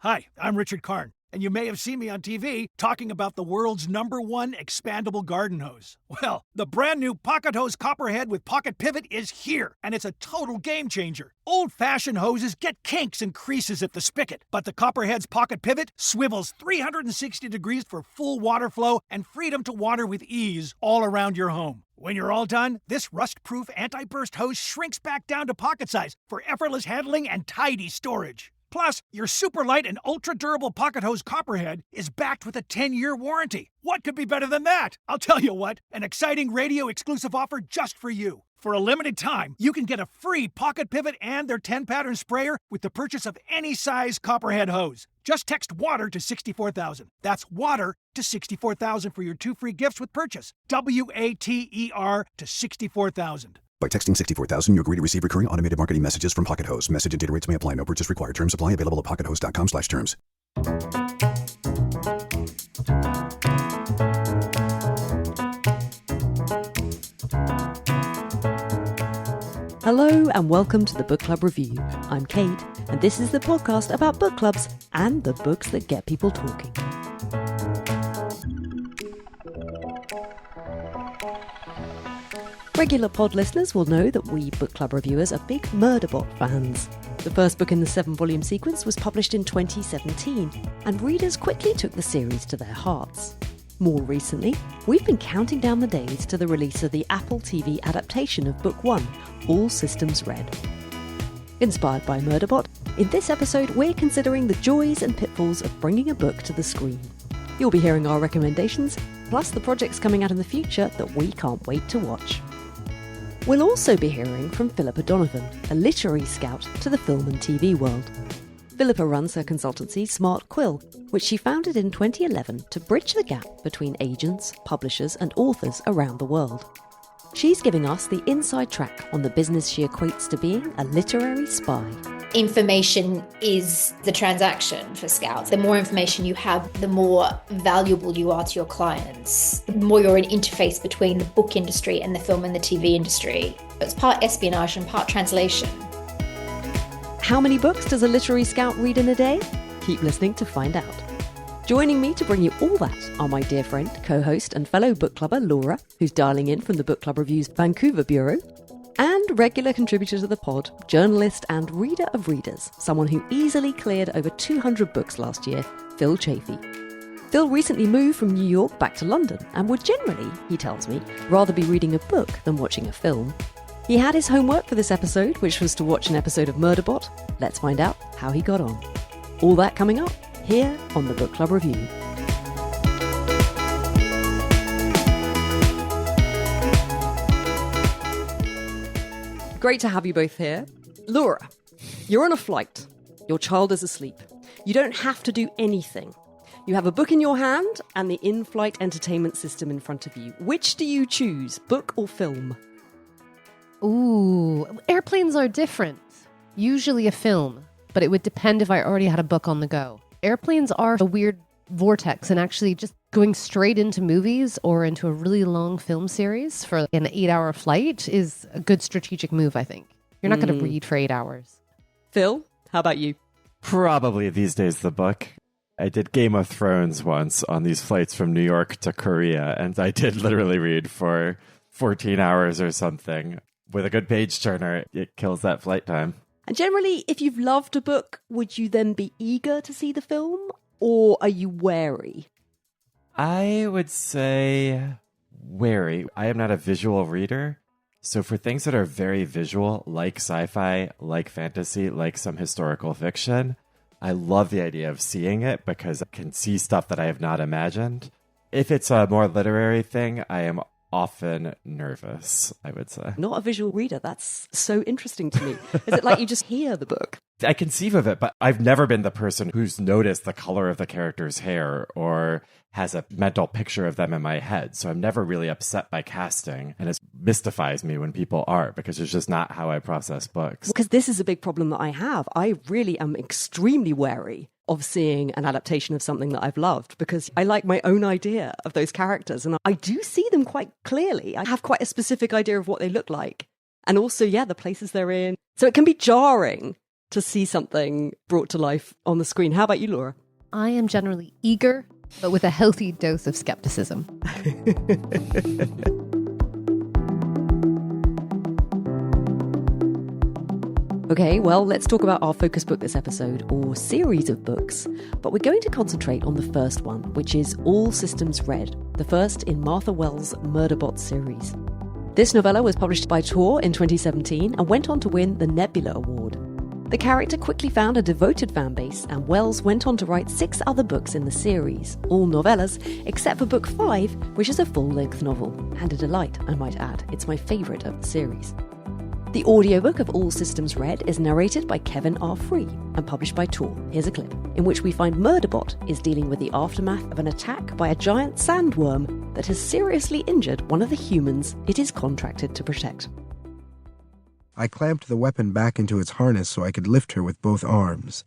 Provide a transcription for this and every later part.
Hi, I'm Richard Karn, and you may have seen me on TV talking about the world's #1 expandable garden hose. Well, the brand new Pocket Hose Copperhead with Pocket Pivot is here, and it's a total game changer. Old-fashioned hoses get kinks and creases at the spigot, but the Copperhead's Pocket Pivot swivels 360 degrees for full water flow and freedom to water with ease all around your home. When you're all done, this rust-proof anti-burst hose shrinks back down to pocket size for effortless handling and tidy storage. Plus, your super light and ultra-durable Pocket Hose Copperhead is backed with a 10-year warranty. What could be better than that? I'll tell you what, an exciting radio-exclusive offer just for you. For a limited time, you can get a free Pocket Pivot and their 10-pattern sprayer with the purchase of any size Copperhead hose. Just text WATER to 64,000. That's WATER to 64,000 for your 2 free gifts with purchase. WATER to 64,000. By texting 64,000, you agree to receive recurring automated marketing messages from Pocket Hose. Message and data rates may apply. No purchase required. Terms apply. Available at pockethose.com/terms. Hello and welcome to the Book Club Review. I'm Kate, and this is the podcast about book clubs and the books that get people talking. Regular pod listeners will know that we book club reviewers are big Murderbot fans. The first book in the 7-volume sequence was published in 2017, and readers quickly took the series to their hearts. More recently, we've been counting down the days to the release of the Apple TV adaptation of Book 1, All Systems Red. Inspired by Murderbot, in this episode we're considering the joys and pitfalls of bringing a book to the screen. You'll be hearing our recommendations, plus the projects coming out in the future that we can't wait to watch. We'll also be hearing from Philippa Donovan, a literary scout to the film and TV world. Philippa runs her consultancy Smart Quill, which she founded in 2011 to bridge the gap between agents, publishers and authors around the world. She's giving us the inside track on the business she equates to being a literary spy. Information is the transaction for scouts. The more information you have, the more valuable you are to your clients. The more you're an interface between the book industry and the film and the TV industry. It's part espionage and part translation. How many books does a literary scout read in a day? Keep listening to find out. Joining me to bring you all that are my dear friend, co-host and fellow book clubber Laura, who's dialing in from the Book Club Review's Vancouver bureau, and regular contributor to the pod, journalist and reader of readers, someone who easily cleared over 200 books last year, Phil Chaffee. Phil recently moved from New York back to London and would generally, he tells me, rather be reading a book than watching a film. He had his homework for this episode, which was to watch an episode of Murderbot. Let's find out how he got on. All that coming up here on the Book Club Review. Great to have you both here. Laura, you're on a flight. Your child is asleep. You don't have to do anything. You have a book in your hand and the in-flight entertainment system in front of you. Which do you choose, book or film? Ooh, airplanes are different. Usually a film, but it would depend if I already had a book on the go. Airplanes are a weird vortex, and actually just going straight into movies or into a really long film series for an 8-hour flight is a good strategic move, I think. You're not going to read for 8 hours. Phil, how about you? Probably these days the book. I did Game of Thrones once on these flights from New York to Korea, and I did literally read for 14 hours or something. With a good page turner, it kills that flight time. And generally, if you've loved a book, would you then be eager to see the film? Or are you wary? I would say wary. I am not a visual reader. So for things that are very visual, like sci-fi, like fantasy, like some historical fiction, I love the idea of seeing it because I can see stuff that I have not imagined. If it's a more literary thing, I am often nervous, I would say. Not a visual reader. That's so interesting to me. Is it like you just hear the book? I conceive of it, but I've never been the person who's noticed the color of the character's hair or has a mental picture of them in my head. So I'm never really upset by casting. And it mystifies me when people are, because it's just not how I process books. Because this is a big problem that I have. I really am extremely wary of seeing an adaptation of something that I've loved, because I like my own idea of those characters. And I do see them quite clearly. I have quite a specific idea of what they look like. And also, the places they're in. So it can be jarring to see something brought to life on the screen. How about you, Laura? I am generally eager, but with a healthy dose of skepticism. Okay, well, let's talk about our focus book this episode, or series of books. But we're going to concentrate on the first one, which is All Systems Red, the first in Martha Wells' Murderbot series. This novella was published by Tor in 2017 and went on to win the Nebula Award. The character quickly found a devoted fan base, and Wells went on to write 6 other books in the series, all novellas, except for book 5, which is a full-length novel. And a delight, I might add. It's my favourite of the series. The audiobook of All Systems Red is narrated by Kevin R. Free and published by Tor. Here's a clip in which we find Murderbot is dealing with the aftermath of an attack by a giant sandworm that has seriously injured one of the humans it is contracted to protect. I clamped the weapon back into its harness so I could lift her with both arms.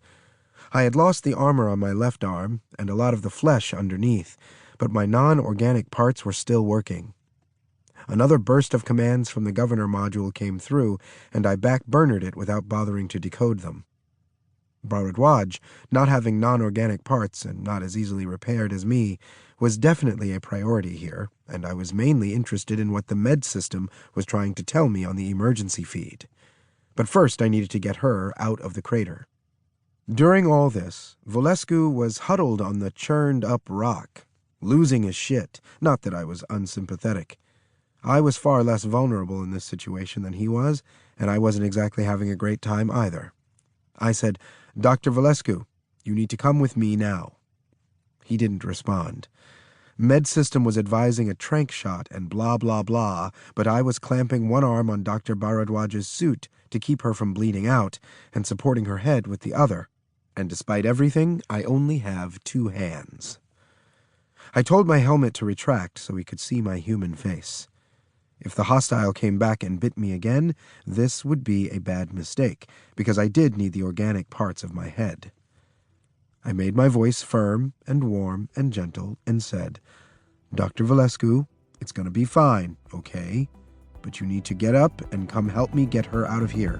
I had lost the armor on my left arm and a lot of the flesh underneath, but my non-organic parts were still working. Another burst of commands from the governor module came through, and I back-burnered it without bothering to decode them. Bharadwaj, not having non-organic parts and not as easily repaired as me, was definitely a priority here, and I was mainly interested in what the med system was trying to tell me on the emergency feed. But first I needed to get her out of the crater. During all this, Volescu was huddled on the churned-up rock, losing his shit. Not that I was unsympathetic. I was far less vulnerable in this situation than he was, and I wasn't exactly having a great time either. I said, "Dr. Volescu, you need to come with me now." He didn't respond. Med System was advising a trank shot and blah, blah, blah, but I was clamping one arm on Dr. Bharadwaj's suit to keep her from bleeding out and supporting her head with the other. And despite everything, I only have 2 hands. I told my helmet to retract so he could see my human face. If the hostile came back and bit me again, this would be a bad mistake, because I did need the organic parts of my head. I made my voice firm and warm and gentle and said, "Dr. Volescu, it's going to be fine, okay? But you need to get up and come help me get her out of here."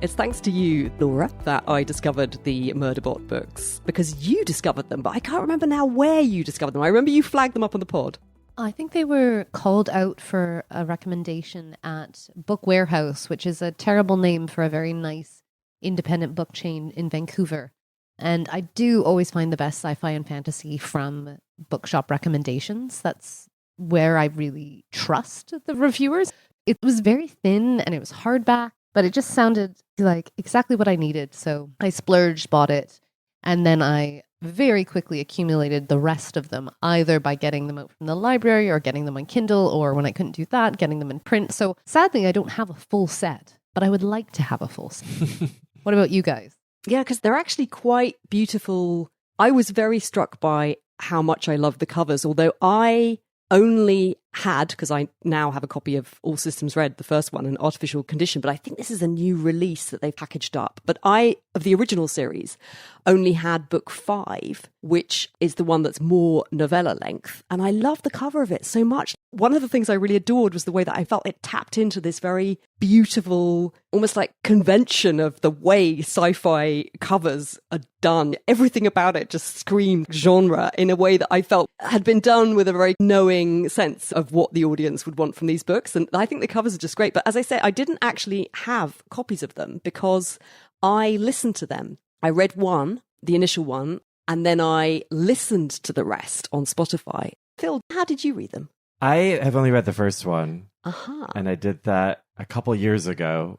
It's thanks to you, Laura, that I discovered the Murderbot books, because you discovered them, but I can't remember now where you discovered them. I remember you flagged them up on the pod. I think they were called out for a recommendation at Book Warehouse, which is a terrible name for a very nice independent book chain in Vancouver. And I do always find the best sci-fi and fantasy from bookshop recommendations. That's where I really trust the reviewers. It was very thin and it was hardback, but it just sounded like exactly what I needed. So I splurged, bought it, and then I very quickly accumulated the rest of them, either by getting them out from the library or getting them on Kindle, or when I couldn't do that, getting them in print. So sadly, I don't have a full set, but I would like to have a full set. What about you guys? Yeah, because they're actually quite beautiful. I was very struck by how much I love the covers, although I only had, because I now have a copy of All Systems Red, the first one, an artificial condition, but I think this is a new release that they've packaged up. But I, of the original series, only had book 5, which is the one that's more novella length. And I love the cover of it so much. One of the things I really adored was the way that I felt it tapped into this very beautiful, almost like convention of the way sci-fi covers are done. Everything about it just screamed genre in a way that I felt had been done with a very knowing sense of what the audience would want from these books. And I think the covers are just great. But as I say, I didn't actually have copies of them because I listened to them. I read one, the initial one, and then I listened to the rest on Spotify. Phil, how did you read them? I have only read the first one. Uh-huh. And I did that a couple years ago.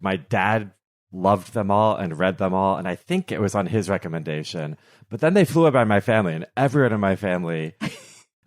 My dad loved them all and read them all, and I think it was on his recommendation. But then they flew by my family, and everyone in my family,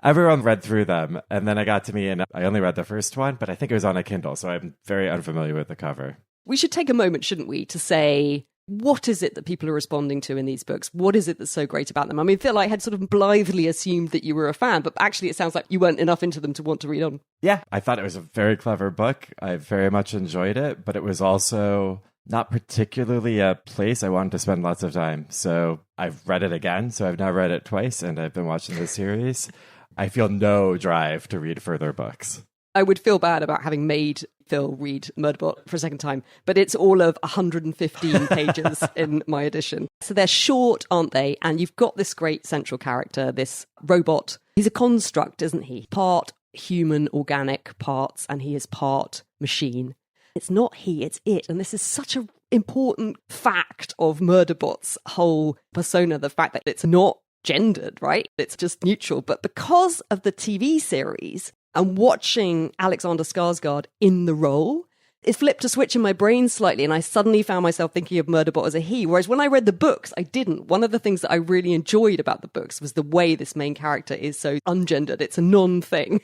everyone read through them. And then I got to me, and I only read the first one, but I think it was on a Kindle, so I'm very unfamiliar with the cover. We should take a moment, shouldn't we, to say, what is it that people are responding to in these books? What is it that's so great about them? I mean, Phil, I had sort of blithely assumed that you were a fan, but actually it sounds like you weren't enough into them to want to read on. Yeah, I thought it was a very clever book. I very much enjoyed it, but it was also not particularly a place I wanted to spend lots of time. So I've read it again, so I've now read it twice, and I've been watching the series. I feel no drive to read further books. I would feel bad about having made Phil read Murderbot for a second time, but it's all of 115 pages in my edition. So they're short, aren't they? And you've got this great central character, this robot. He's a construct, isn't he? Part human organic parts, and he is part machine. It's not he, it's it. And this is such an important fact of Murderbot's whole persona, the fact that it's not gendered, right? It's just neutral. But because of the TV series and watching Alexander Skarsgård in the role, it flipped a switch in my brain slightly, and I suddenly found myself thinking of Murderbot as a he, whereas when I read the books, I didn't. One of the things that I really enjoyed about the books was the way this main character is so ungendered. It's a non-thing.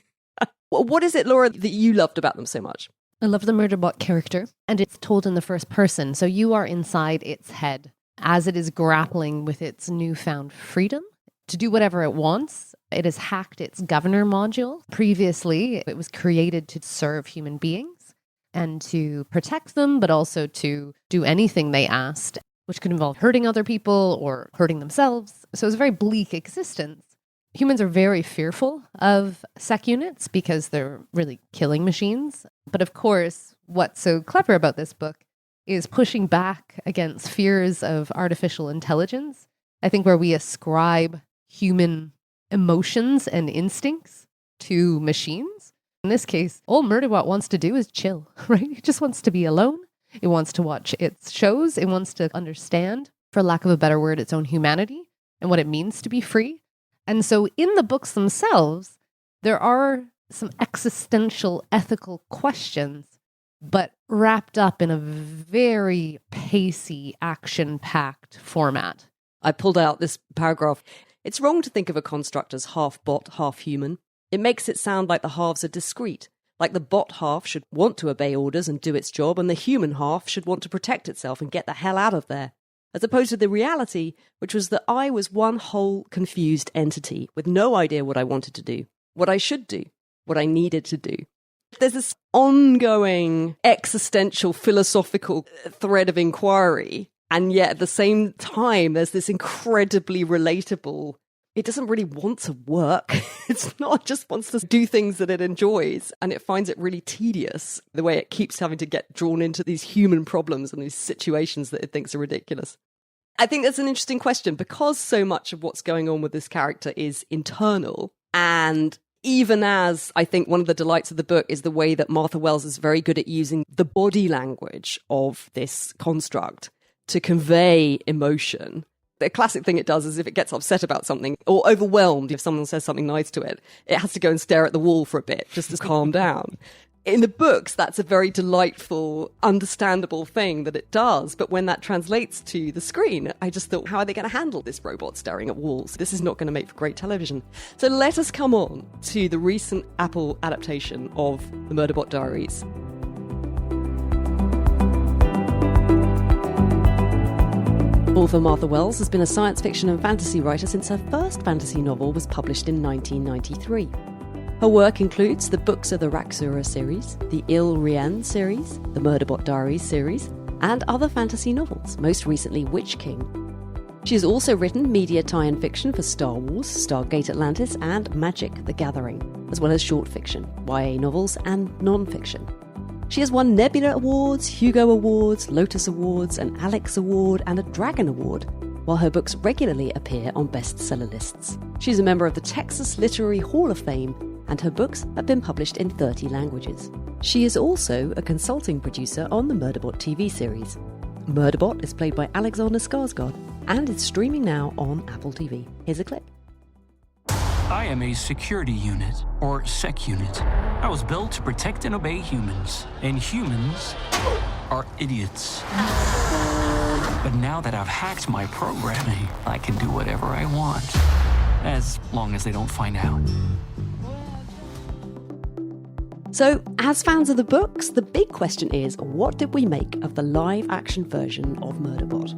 What is it, Laura, that you loved about them so much? I love the Murderbot character, and it's told in the first person, so you are inside its head as it is grappling with its newfound freedom to do whatever it wants. It has hacked its governor module. Previously, it was created to serve human beings and to protect them, but also to do anything they asked, which could involve hurting other people or hurting themselves. So it's a very bleak existence. Humans are very fearful of sec units because they're really killing machines. But of course, what's so clever about this book is pushing back against fears of artificial intelligence. I think where we ascribe human emotions and instincts to machines. In this case, all Murderbot wants to do is chill, right? It just wants to be alone. It wants to watch its shows. It wants to understand, for lack of a better word, its own humanity and what it means to be free. And so in the books themselves, there are some existential ethical questions, but wrapped up in a very pacey, action-packed format. I pulled out this paragraph. It's wrong to think of a construct as half bot, half human. It makes it sound like the halves are discrete, like the bot half should want to obey orders and do its job, and the human half should want to protect itself and get the hell out of there. As opposed to the reality, which was that I was one whole confused entity with no idea what I wanted to do, what I should do, what I needed to do. There's this ongoing existential philosophical thread of inquiry, and yet at the same time, there's this incredibly relatable, it doesn't really want to work. It's not, it just wants to do things that it enjoys, and it finds it really tedious, the way it keeps having to get drawn into these human problems and these situations that it thinks are ridiculous. I think that's an interesting question, because so much of what's going on with this character is internal, and even as I think one of the delights of the book is the way that Martha Wells is very good at using the body language of this construct to convey emotion. The classic thing it does is if it gets upset about something or overwhelmed, if someone says something nice to it, it has to go and stare at the wall for a bit just to calm down. In the books, that's a very delightful, understandable thing that it does. But when that translates to the screen, I just thought, how are they going to handle this robot staring at walls? This is not going to make for great television. So let us come on to the recent Apple adaptation of the Murderbot Diaries. Author Martha Wells has been a science fiction and fantasy writer since her first fantasy novel was published in 1993. Her work includes the Books of the Raksura series, the Il Rien series, the Murderbot Diaries series, and other fantasy novels, most recently Witch King. She has also written media tie-in fiction for Star Wars, Stargate Atlantis, and Magic: The Gathering, as well as short fiction, YA novels, and non-fiction. She has won Nebula Awards, Hugo Awards, Lotus Awards, an Alex Award, and a Dragon Award, while her books regularly appear on bestseller lists. She's a member of the Texas Literary Hall of Fame, and her books have been published in 30 languages. She is also a consulting producer on the Murderbot TV series. Murderbot is played by Alexander Skarsgård and is streaming now on Apple TV. Here's a clip. I am a security unit, or SEC unit. I was built to protect and obey humans, and humans are idiots. But now that I've hacked my programming, I can do whatever I want, as long as they don't find out. So, as fans of the books, the big question is, what did we make of the live-action version of Murderbot?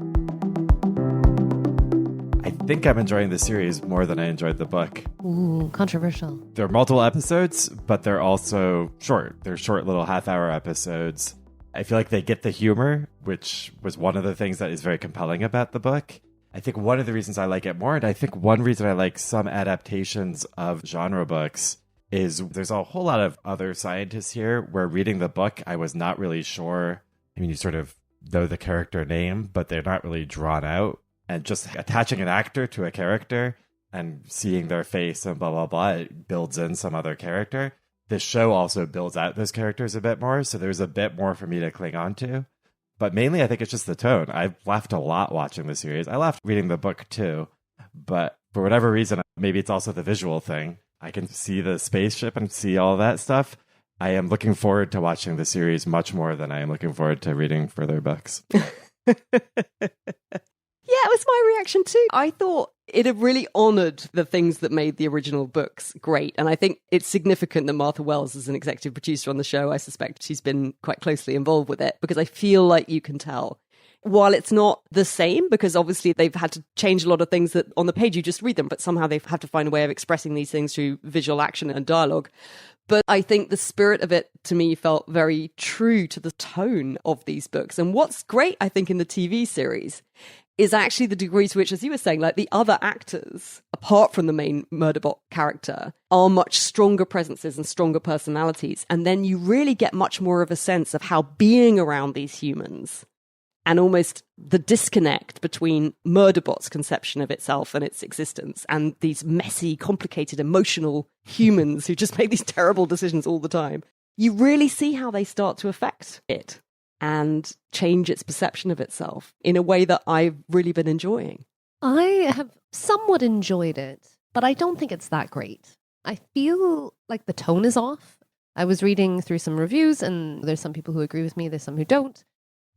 I think I'm enjoying the series more than I enjoyed the book. Ooh, controversial. There are multiple episodes, but they're also short. They're short little half-hour episodes. I feel like they get the humor, which was one of the things that is very compelling about the book. I think one of the reasons I like it more, and I think one reason I like some adaptations of genre books, is there's a whole lot of other scientists here where reading the book, I was not really sure. I mean, you sort of know the character name, but they're not really drawn out. And just attaching an actor to a character and seeing their face and blah, blah, blah, it builds in some other character. This show also builds out those characters a bit more, so there's a bit more for me to cling on to. But mainly, I think it's just the tone. I've laughed a lot watching the series. I laughed reading the book too, but for whatever reason, maybe it's also the visual thing. I can see the spaceship and see all that stuff. I am looking forward to watching the series much more than I am looking forward to reading further books. Yeah, it was my reaction too. I thought it had really honoured the things that made the original books great. And I think it's significant that Martha Wells is an executive producer on the show. I suspect she's been quite closely involved with it because I feel like you can tell. While it's not the same, because obviously they've had to change a lot of things that on the page you just read them, but somehow they've had to find a way of expressing these things through visual action and dialogue. But I think the spirit of it, to me, felt very true to the tone of these books. And what's great, I think, in the TV series is actually the degree to which, as you were saying, like the other actors, apart from the main Murderbot character, are much stronger presences and stronger personalities. And then you really get much more of a sense of how being around these humans and almost the disconnect between Murderbot's conception of itself and its existence and these messy, complicated, emotional humans who just make these terrible decisions all the time. You really see how they start to affect it and change its perception of itself in a way that I've really been enjoying. I have somewhat enjoyed it, but I don't think it's that great. I feel like the tone is off. I was reading through some reviews, and there's some people who agree with me, there's some who don't.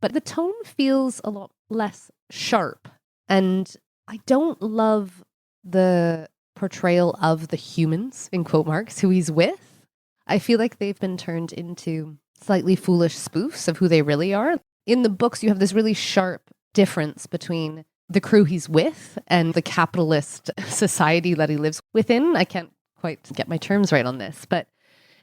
But the tone feels a lot less sharp. And I don't love the portrayal of the humans, in quote marks, who he's with. I feel like they've been turned into slightly foolish spoofs of who they really are. In the books, you have this really sharp difference between the crew he's with and the capitalist society that he lives within. I can't quite get my terms right on this, but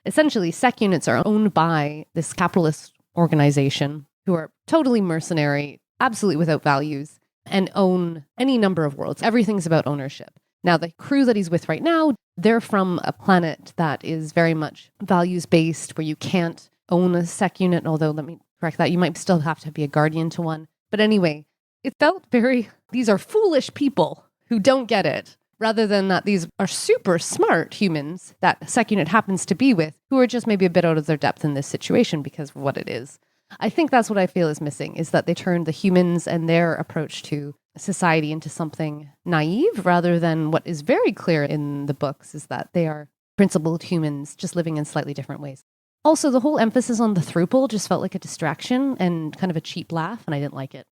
essentially sec units are owned by this capitalist organization who are totally mercenary, absolutely without values, and own any number of worlds. Everything's about ownership. Now, the crew that he's with right now, they're from a planet that is very much values-based, where you can't own a sec unit, although let me correct that, you might still have to be a guardian to one. But anyway, it felt very, these are foolish people who don't get it, rather than that these are super smart humans that sec unit happens to be with, who are just maybe a bit out of their depth in this situation because of what it is. I think that's what I feel is missing, is that they turned the humans and their approach to society into something naive, rather than what is very clear in the books is that they are principled humans just living in slightly different ways. Also, the whole emphasis on the throuple just felt like a distraction and kind of a cheap laugh, and I didn't like it.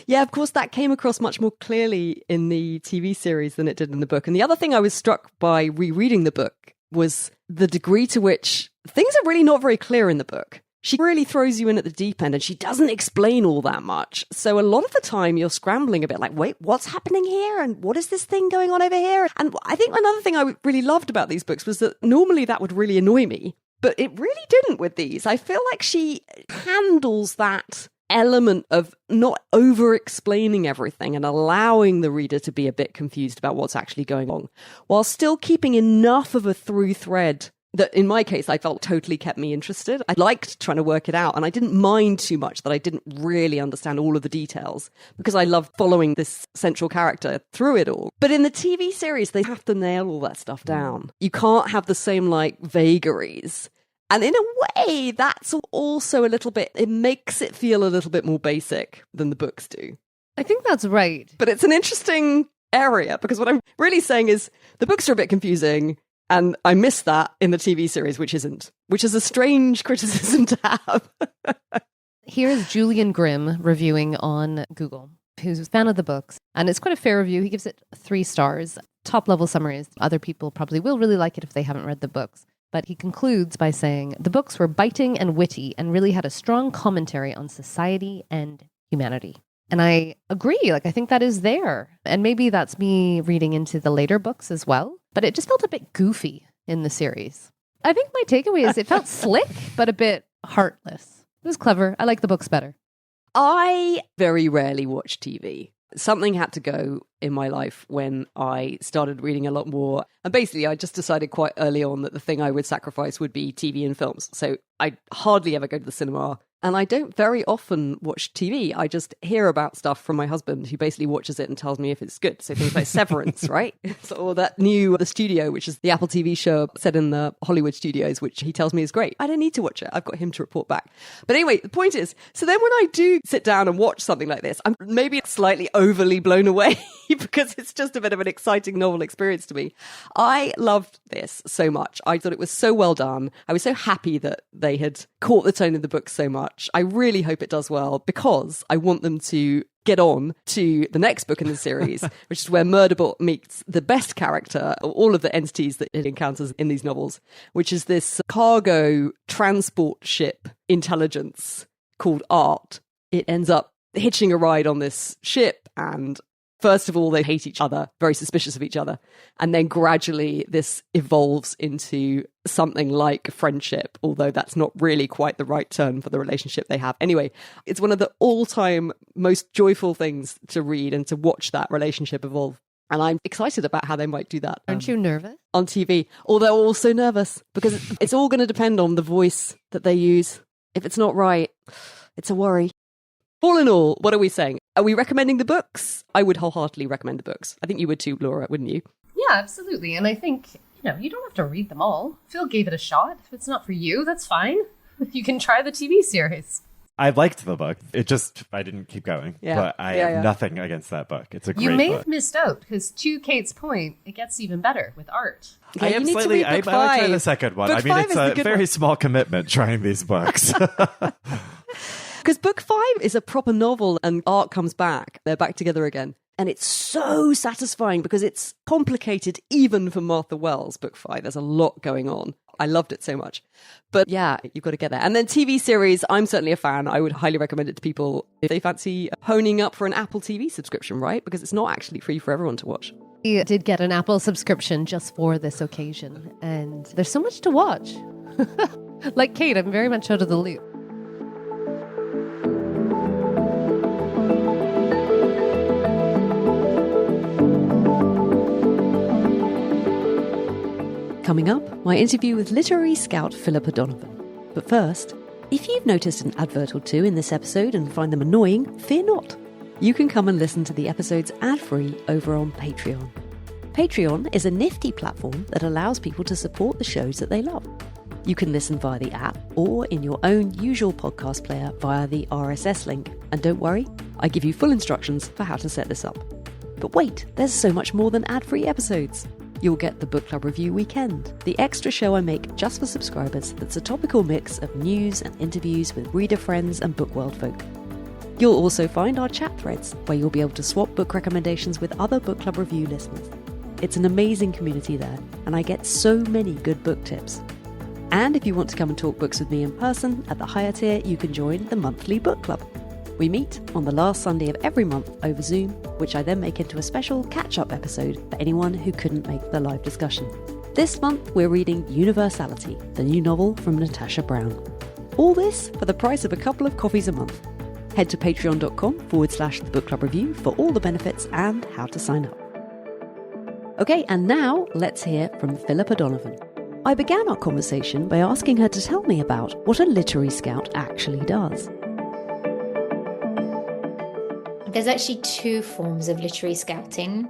Yeah, of course, that came across much more clearly in the TV series than it did in the book. And the other thing I was struck by rereading the book was the degree to which things are really not very clear in the book. She really throws you in at the deep end and she doesn't explain all that much. So a lot of the time you're scrambling a bit like, wait, what's happening here? And what is this thing going on over here? And I think another thing I really loved about these books was that normally that would really annoy me, but it really didn't with these. I feel like she handles that element of not over-explaining everything and allowing the reader to be a bit confused about what's actually going on, while still keeping enough of a through thread that, in my case, I felt totally kept me interested. I liked trying to work it out, and I didn't mind too much that I didn't really understand all of the details, because I love following this central character through it all. But in the TV series, they have to nail all that stuff down. You can't have the same, vagaries. And in a way, that's also a little bit, it makes it feel a little bit more basic than the books do. I think that's right. But it's an interesting area, because what I'm really saying is the books are a bit confusing, and I miss that in the TV series, which is a strange criticism to have. Here's Julian Grimm reviewing on Google, who's a fan of the books, and it's quite a fair review. He gives it 3 stars. Top level summary is other people probably will really like it if they haven't read the books. But he concludes by saying, the books were biting and witty and really had a strong commentary on society and humanity. And I agree. I think that is there. And maybe that's me reading into the later books as well. But it just felt a bit goofy in the series. I think my takeaway is it felt slick, but a bit heartless. It was clever. I like the books better. I very rarely watch TV. Something had to go in my life when I started reading a lot more. And basically, I just decided quite early on that the thing I would sacrifice would be TV and films. So I hardly ever go to the cinema. And I don't very often watch TV. I just hear about stuff from my husband, who basically watches it and tells me if it's good. So things like Severance, right? Or that new The Studio, which is the Apple TV show set in the Hollywood studios, which he tells me is great. I don't need to watch it. I've got him to report back. But anyway, the point is, so then when I do sit down and watch something like this, I'm maybe slightly overly blown away because it's just a bit of an exciting novel experience to me. I loved this so much. I thought it was so well done. I was so happy that they had caught the tone of the book so much. I really hope it does well because I want them to get on to the next book in the series, which is where Murderbot meets the best character of all of the entities that it encounters in these novels, which is this cargo transport ship intelligence called Art. It ends up hitching a ride on this ship, and first of all, they hate each other, very suspicious of each other. And then gradually this evolves into something like friendship, although that's not really quite the right term for the relationship they have. Anyway, it's one of the all-time most joyful things to read and to watch that relationship evolve. And I'm excited about how they might do that. Aren't you nervous? On TV. Although also nervous, because it's all going to depend on the voice that they use. If it's not right, it's a worry. All in all, what are we saying? Are we recommending the books? I would wholeheartedly recommend the books. I think you would too, Laura, wouldn't you? Yeah, absolutely. And I think, you don't have to read them all. Phil gave it a shot. If it's not for you, that's fine. You can try the TV series. I liked the book. I didn't keep going. Yeah. But I have nothing against that book. It's a great book. You may have missed out, because to Kate's point, it gets even better with art. Okay, I am slightly... I might try the second one. Book five it's is a the good very one. small commitment trying these books. Because book 5 is a proper novel and Art comes back. They're back together again. And it's so satisfying because it's complicated even for Martha Wells, book 5. There's a lot going on. I loved it so much. But yeah, you've got to get there. And then TV series, I'm certainly a fan. I would highly recommend it to people if they fancy honing up for an Apple TV subscription, right? Because it's not actually free for everyone to watch. We did get an Apple subscription just for this occasion. And there's so much to watch. Like Kate, I'm very much out of the loop. Coming up, my interview with literary scout Philippa Donovan. But first, if you've noticed an advert or two in this episode and find them annoying, fear not. You can come and listen to the episodes ad-free over on Patreon. Patreon is a nifty platform that allows people to support the shows that they love. You can listen via the app or in your own usual podcast player via the RSS link. And don't worry, I give you full instructions for how to set this up. But wait, there's so much more than ad-free episodes. You'll get the Book Club Review Weekend, the extra show I make just for subscribers that's a topical mix of news and interviews with reader friends and book world folk. You'll also find our chat threads, where you'll be able to swap book recommendations with other Book Club Review listeners. It's an amazing community there, and I get so many good book tips. And if you want to come and talk books with me in person, at the higher tier, you can join the monthly book club. We meet on the last Sunday of every month over Zoom, which I then make into a special catch-up episode for anyone who couldn't make the live discussion. This month, we're reading Universality, the new novel from Natasha Brown. All this for the price of a couple of coffees a month. Head to patreon.com/the book club review for all the benefits and how to sign up. Okay, and now let's hear from Philippa Donovan. I began our conversation by asking her to tell me about what a literary scout actually does. There's actually two forms of literary scouting.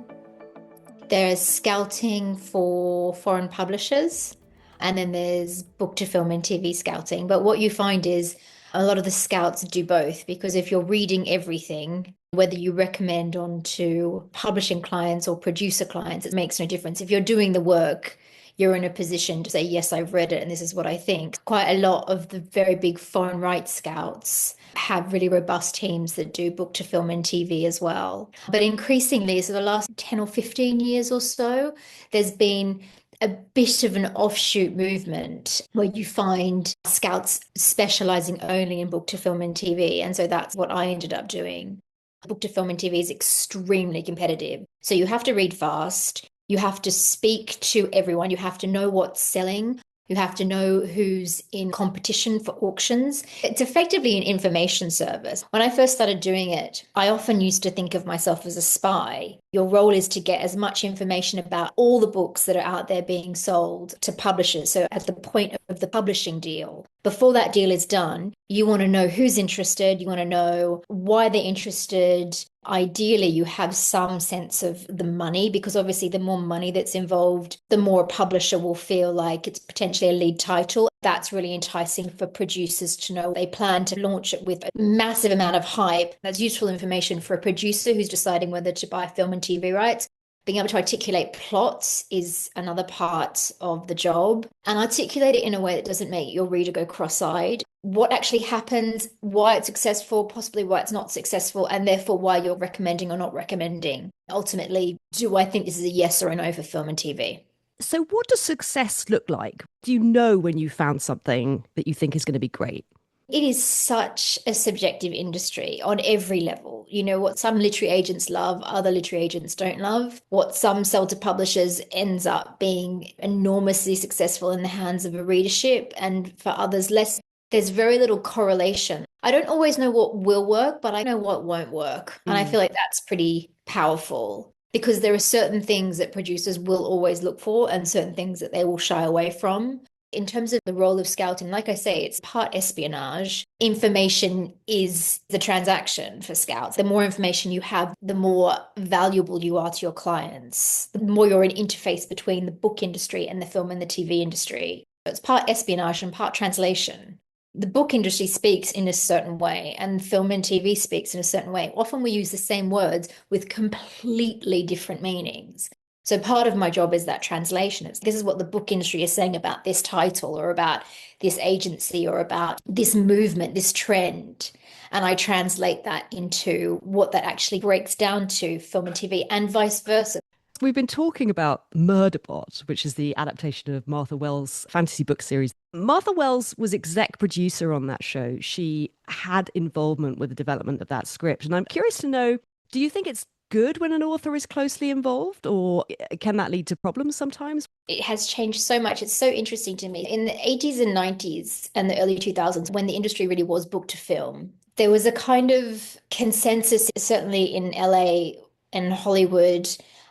There's scouting for foreign publishers, and then there's book to film and TV scouting. But what you find is a lot of the scouts do both, because if you're reading everything, whether you recommend on to publishing clients or producer clients, it makes no difference. If you're doing the work, you're in a position to say, yes, I've read it and this is what I think. Quite a lot of the very big foreign rights scouts have really robust teams that do book to film and TV as well. But increasingly, so the last 10 or 15 years or so, there's been a bit of an offshoot movement where you find scouts specializing only in book to film and TV. And so that's what I ended up doing. Book to film and TV is extremely competitive. So you have to read fast. You have to speak to everyone. You have to know what's selling. You have to know who's in competition for auctions. It's effectively an information service. When I first started doing it, I often used to think of myself as a spy. Your role is to get as much information about all the books that are out there being sold to publishers. So at the point of the publishing deal, before that deal is done, you want to know who's interested. You want to know why they're interested. Ideally, you have some sense of the money, because obviously the more money that's involved, the more a publisher will feel like it's potentially a lead title. That's really enticing for producers to know. They plan to launch it with a massive amount of hype. That's useful information for a producer who's deciding whether to buy film and TV rights. Being able to articulate plots is another part of the job, and articulate it in a way that doesn't make your reader go cross-eyed. What actually happens, why it's successful, possibly why it's not successful, and therefore why you're recommending or not recommending. Ultimately, do I think this is a yes or a no for film and TV? So what does success look like? Do you know when you found something that you think is going to be great? It is such a subjective industry on every level. You know, what some literary agents love, other literary agents don't love. What some sell to publishers ends up being enormously successful in the hands of a readership, and for others less. There's very little correlation. I don't always know what will work, but I know what won't work. And I feel like that's pretty powerful, because there are certain things that producers will always look for and certain things that they will shy away from. In terms of the role of scouting, like I say, it's part espionage. Information is the transaction for scouts. The more information you have, the more valuable you are to your clients. The more you're an interface between the book industry and the film and the TV industry. So it's part espionage and part translation. The book industry speaks in a certain way and film and TV speaks in a certain way. Often we use the same words with completely different meanings. So part of my job is that translation. This is what the book industry is saying about this title or about this agency or about this movement, this trend. And I translate that into what that actually breaks down to film and TV, and vice versa. We've been talking about Murderbot, which is the adaptation of Martha Wells' fantasy book series. Martha Wells was exec producer on that show. She had involvement with the development of that script. And I'm curious to know, do you think it's good when an author is closely involved, or can that lead to problems sometimes? It has changed so much. It's so interesting to me. In the 80s and 90s and the early 2000s, when the industry really was book to film, there was a kind of consensus, certainly in LA and Hollywood,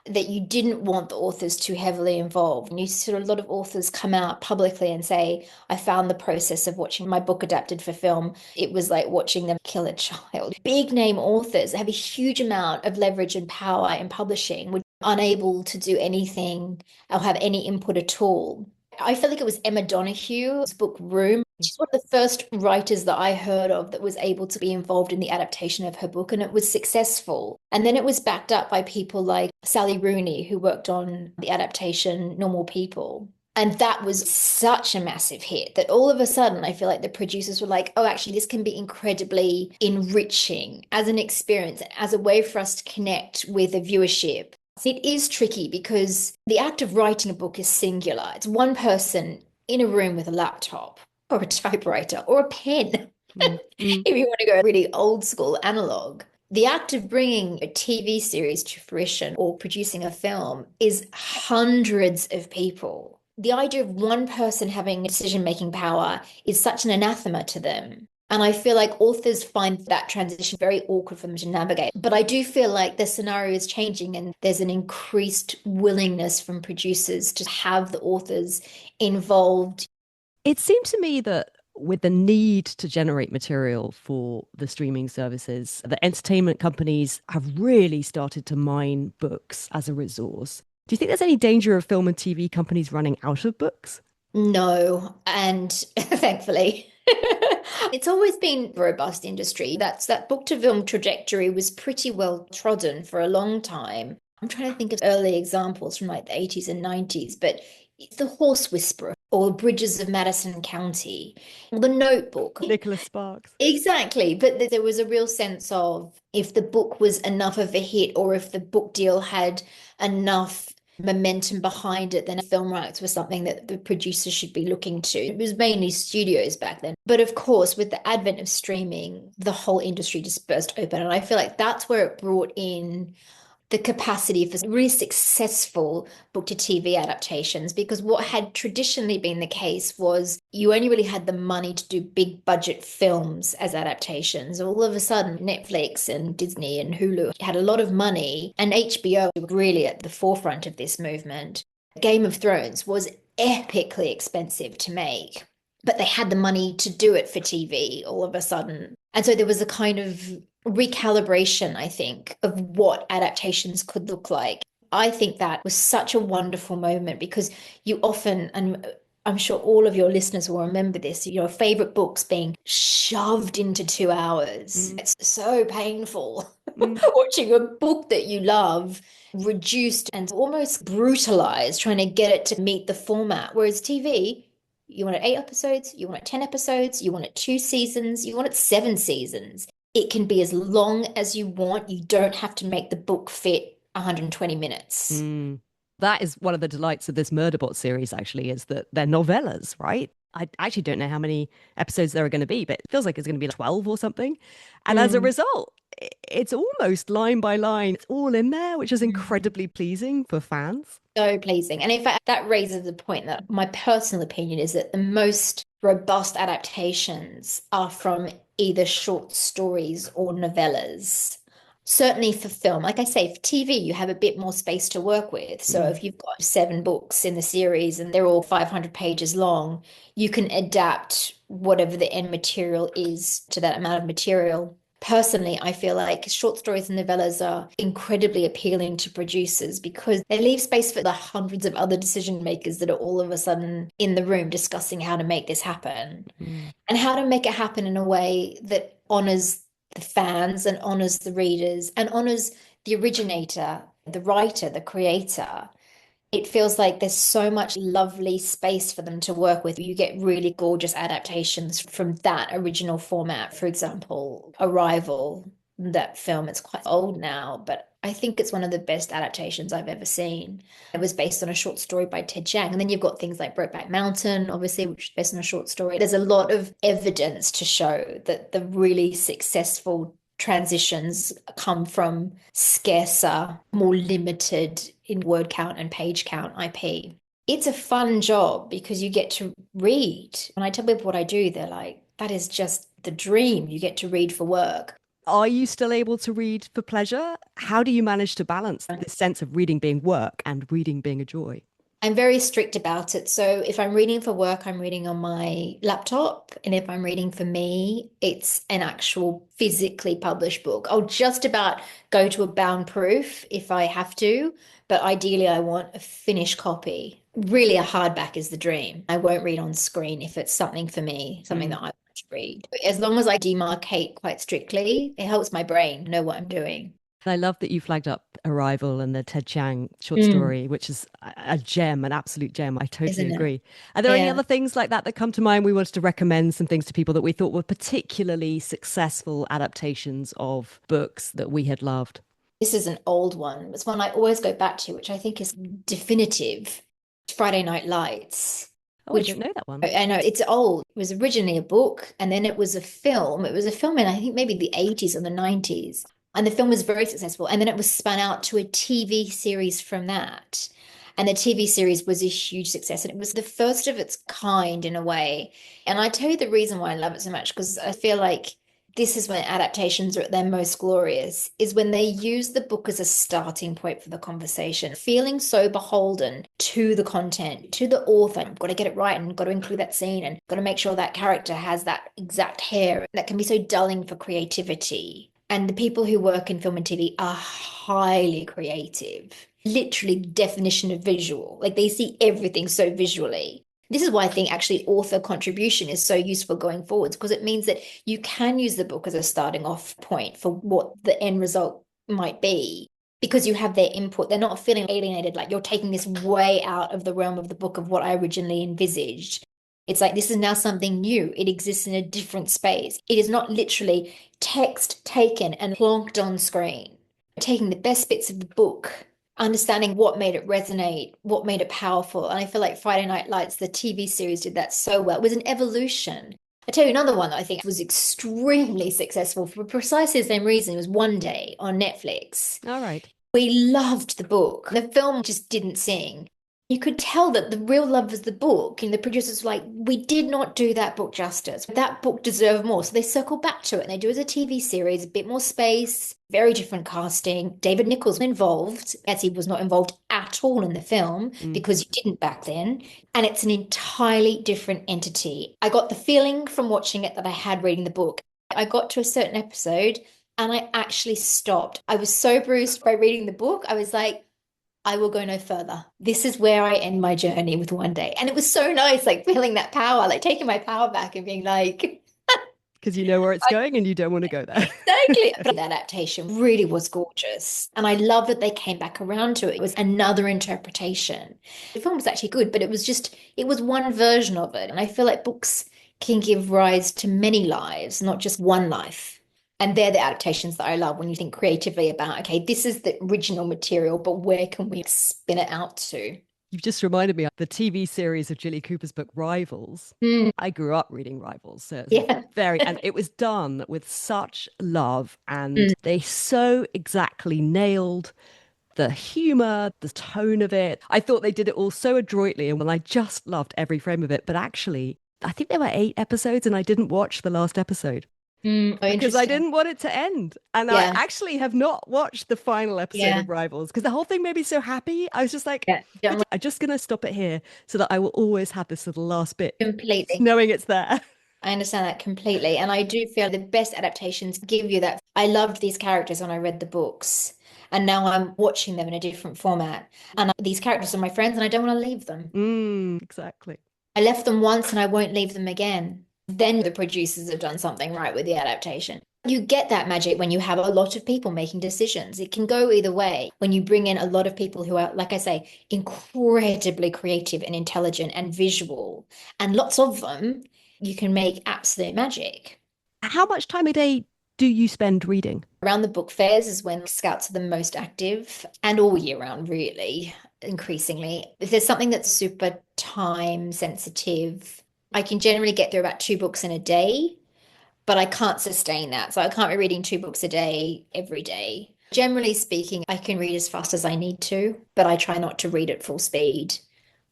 that you didn't want the authors too heavily involved. And you saw a lot of authors come out publicly and say, I found the process of watching my book adapted for film, it was like watching them kill a child. Big name authors have a huge amount of leverage and power in publishing, were unable to do anything or have any input at all. I feel like it was Emma Donoghue's book Room. She's one of the first writers that I heard of that was able to be involved in the adaptation of her book, and it was successful. And then it was backed up by people like Sally Rooney, who worked on the adaptation Normal People. And that was such a massive hit that all of a sudden I feel like the producers were like, oh, actually, this can be incredibly enriching as an experience, as a way for us to connect with a viewership. It is tricky because the act of writing a book is singular. It's one person in a room with a laptop or a typewriter or a pen. If you want to go really old school analog. The act of bringing a TV series to fruition or producing a film is hundreds of people. The idea of one person having decision-making power is such an anathema to them. And I feel like authors find that transition very awkward for them to navigate. But I do feel like the scenario is changing and there's an increased willingness from producers to have the authors involved. It seemed to me that with the need to generate material for the streaming services, the entertainment companies have really started to mine books as a resource. Do you think there's any danger of film and TV companies running out of books? No, and thankfully. It's always been a robust industry. That book to film trajectory was pretty well trodden for a long time. I'm trying to think of early examples from like the 80s and 90s, but The Horse Whisperer or Bridges of Madison County or The Notebook. Nicholas Sparks. Exactly. But there was a real sense of if the book was enough of a hit or if the book deal had enough momentum behind it, then film rights was something that the producers should be looking to. It was mainly studios back then. But of course, with the advent of streaming, the whole industry just burst open. And I feel like that's where it brought in the capacity for really successful book to TV adaptations, because what had traditionally been the case was you only really had the money to do big budget films as adaptations. All of a sudden, Netflix and Disney and Hulu had a lot of money, and HBO were really at the forefront of this movement. Game of Thrones was epically expensive to make, but they had the money to do it for TV all of a sudden. And so there was a kind of recalibration, I think, of what adaptations could look like. I think that was such a wonderful moment because you often, and I'm sure all of your listeners will remember this, your favorite books being shoved into 2 hours. It's so painful watching a book that you love reduced and almost brutalized, trying to get it to meet the format. Whereas TV, you want it 8 episodes, you want it 10 episodes, you want it 2 seasons, you want it 7 seasons. It can be as long as you want. You don't have to make the book fit 120 minutes. That is one of the delights of this Murderbot series, actually, is that they're novellas, right? I actually don't know how many episodes there are going to be, but it feels like it's going to be like 12 or something. And as a result, it's almost line by line. It's all in there, which is incredibly pleasing for fans. So pleasing. And in fact, that raises the point that my personal opinion is that the most robust adaptations are from either short stories or novellas. Certainly for film, like I say, for TV, you have a bit more space to work with. So if you've got 7 books in the series and they're all 500 pages long, you can adapt whatever the end material is to that amount of material. Personally, I feel like short stories and novellas are incredibly appealing to producers because they leave space for the hundreds of other decision makers that are all of a sudden in the room discussing how to make this happen and how to make it happen in a way that honors the fans and honors the readers and honors the originator, the writer, the creator. It feels like there's so much lovely space for them to work with. You get really gorgeous adaptations from that original format. For example, Arrival, that film, it's quite old now, but I think it's one of the best adaptations I've ever seen. It was based on a short story by Ted Chiang. And then you've got things like Brokeback Mountain, obviously, which is based on a short story. There's a lot of evidence to show that the really successful transitions come from scarcer, more limited in word count and page count IP. It's a fun job because you get to read. When I tell people what I do, they're like, that is just the dream. You get to read for work. Are you still able to read for pleasure? How do you manage to balance this sense of reading being work and reading being a joy? I'm very strict about it. So if I'm reading for work, I'm reading on my laptop. And if I'm reading for me, it's an actual physically published book. I'll just about go to a bound proof if I have to, but ideally I want a finished copy. Really, a hardback is the dream. I won't read on screen if it's something for me, something that I want to read. As long as I demarcate quite strictly, it helps my brain know what I'm doing. I love that you flagged up Arrival and the Ted Chiang short story, which is a gem, an absolute gem. I totally agree. Are there any other things like that come to mind? We wanted to recommend some things to people that we thought were particularly successful adaptations of books that we had loved. This is an old one. It's one I always go back to, which I think is definitive. Friday Night Lights. Oh, I didn't know that one. I know, it's old. It was originally a book and then it was a film. It was a film in, I think, maybe the 80s or the 90s. And the film was very successful. And then it was spun out to a TV series from that. And the TV series was a huge success. And it was the first of its kind in a way. And I tell you the reason why I love it so much, because I feel like this is when adaptations are at their most glorious, is when they use the book as a starting point for the conversation, feeling so beholden to the content, to the author. I've got to get it right and got to include that scene and got to make sure that character has that exact hair. That can be so dulling for creativity. And the people who work in film and TV are highly creative, literally definition of visual. Like they see everything so visually. This is why I think actually author contribution is so useful going forwards, because it means that you can use the book as a starting off point for what the end result might be, because you have their input. They're not feeling alienated, like you're taking this way out of the realm of the book of what I originally envisaged. It's like, this is now something new. It exists in a different space. It is not literally text taken and plonked on screen. Taking the best bits of the book, understanding what made it resonate, what made it powerful. And I feel like Friday Night Lights, the TV series, did that so well. It was an evolution. I tell you another one that I think was extremely successful for precisely the same reason. It was One Day on Netflix. All right. We loved the book. The film just didn't sing. You could tell that the real love was the book, and the producers were like, we did not do that book justice. That book deserved more. So they circle back to it and they do it as a TV series, a bit more space, very different casting. David Nichols involved, as he was not involved at all in the film because you didn't back then. And it's an entirely different entity. I got the feeling from watching it that I had reading the book. I got to a certain episode and I actually stopped. I was so bruised by reading the book. I was like, I will go no further. This is where I end my journey with One Day. And it was so nice, like feeling that power, like taking my power back and being like... Because you know where it's going and you don't want to go there. Exactly. But the adaptation really was gorgeous. And I love that they came back around to it. It was another interpretation. The film was actually good, but it was one version of it. And I feel like books can give rise to many lives, not just one life. And they're the adaptations that I love when you think creatively about, okay, this is the original material, but where can we spin it out to? You've just reminded me of the TV series of Jilly Cooper's book, Rivals. I grew up reading Rivals. So and it was done with such love, and they so exactly nailed the humor, the tone of it. I thought they did it all so adroitly, and I just loved every frame of it. But actually, I think there were 8 episodes and I didn't watch the last episode. Because I didn't want it to end. And I actually have not watched the final episode of Rivals because the whole thing made me so happy. I was just like, I'm just going to stop it here so that I will always have this little last bit. Completely. Knowing it's there. I understand that completely. And I do feel the best adaptations give you that. I loved these characters when I read the books. And now I'm watching them in a different format. And these characters are my friends and I don't want to leave them. Exactly. I left them once and I won't leave them again. Then the producers have done something right with the adaptation. You get that magic when you have a lot of people making decisions. It can go either way. When you bring in a lot of people who are, like I say, incredibly creative and intelligent and visual, and lots of them, you can make absolute magic. How much time a day do you spend reading? Around the book fairs is when Scouts are the most active, and all year round, really, increasingly. If there's something that's super time sensitive, I can generally get through about 2 books in a day, but I can't sustain that. So I can't be reading 2 books a day every day. Generally speaking, I can read as fast as I need to, but I try not to read at full speed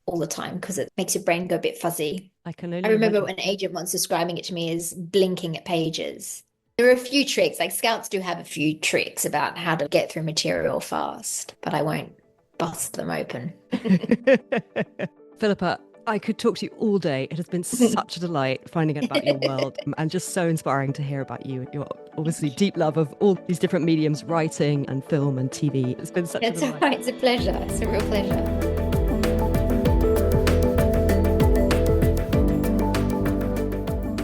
all the time because it makes your brain go a bit fuzzy. I remember an agent once describing it to me as blinking at pages. There are a few tricks, like Scouts do have a few tricks about how to get through material fast, but I won't bust them open. Philippa, I could talk to you all day. It has been such a delight finding out about your world and just so inspiring to hear about you. Your obviously deep love of all these different mediums, writing and film and TV. It's been such a delight. All right. It's a pleasure. It's a real pleasure.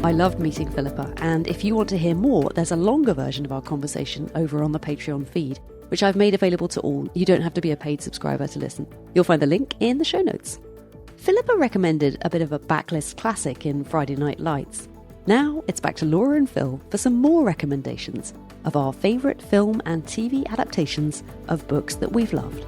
I loved meeting Philippa, and if you want to hear more, there's a longer version of our conversation over on the Patreon feed, which I've made available to all. You don't have to be a paid subscriber to listen. You'll find the link in the show notes. Philippa recommended a bit of a backlist classic in Friday Night Lights. Now it's back to Laura and Phil for some more recommendations of our favourite film and TV adaptations of books that we've loved.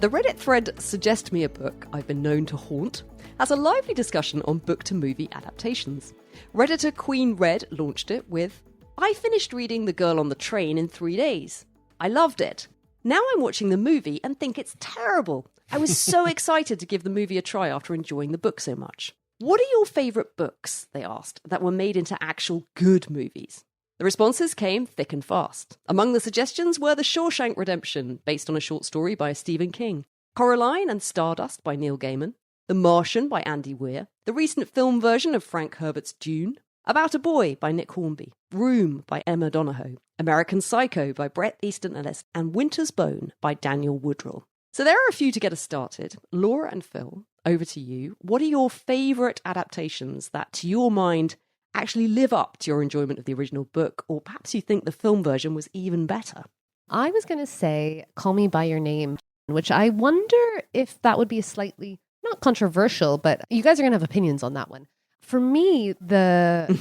The Reddit thread Suggest Me a Book I've Been Known to Haunt has a lively discussion on book-to-movie adaptations. Redditor Queen Red launched it with, I finished reading The Girl on the Train in 3 days. I loved it. Now I'm watching the movie and think it's terrible. I was so excited to give the movie a try after enjoying the book so much. What are your favourite books, they asked, that were made into actual good movies? The responses came thick and fast. Among the suggestions were The Shawshank Redemption, based on a short story by Stephen King, Coraline and Stardust by Neil Gaiman, The Martian by Andy Weir, the recent film version of Frank Herbert's Dune, About a Boy by Nick Hornby, Room by Emma Donohoe, American Psycho by Bret Easton Ellis, and Winter's Bone by Daniel Woodrell. So there are a few to get us started. Laura and Phil, over to you. What are your favourite adaptations that, to your mind, actually live up to your enjoyment of the original book, or perhaps you think the film version was even better? I was going to say Call Me By Your Name, which I wonder if that would be a slightly, not controversial, but you guys are going to have opinions on that one. For me, the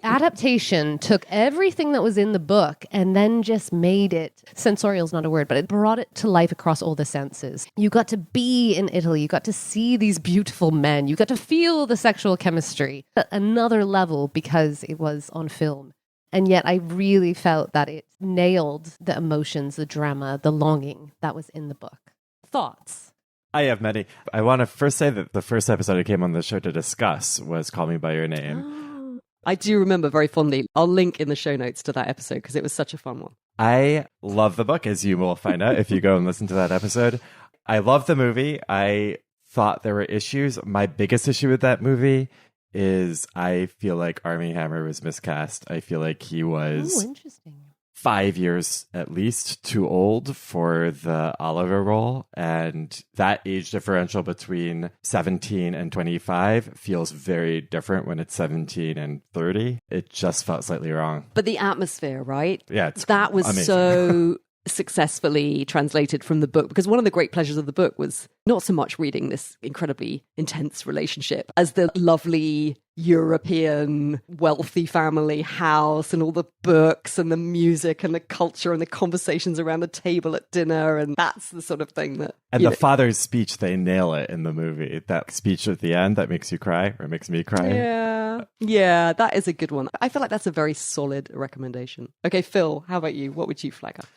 adaptation took everything that was in the book and then just made it, sensorial is not a word, but it brought it to life across all the senses. You got to be in Italy, you got to see these beautiful men, you got to feel the sexual chemistry at another level because it was on film. And yet I really felt that it nailed the emotions, the drama, the longing that was in the book. Thoughts? I have many. I want to first say that the first episode I came on the show to discuss was Call Me By Your Name. I do remember very fondly. I'll link in the show notes to that episode because it was such a fun one. I love the book, as you will find out if you go and listen to that episode. I love the movie. I thought there were issues. My biggest issue with that movie is I feel like Armie Hammer was miscast. I feel like he was interesting. 5 years at least too old for the Oliver role. And that age differential between 17 and 25 feels very different when it's 17 and 30. It just felt slightly wrong. But the atmosphere, right? Yeah, that was amazing. So successfully translated from the book, because one of the great pleasures of the book was not so much reading this incredibly intense relationship as the lovely European wealthy family house and all the books and the music and the culture and the conversations around the table at dinner, and that's the sort of thing that and the father's speech, they nail it in the movie. That speech at the end that makes you cry, or makes me cry. Yeah, that is a good one. I feel like that's a very solid recommendation. Okay, Phil, how about you? What would you flag up?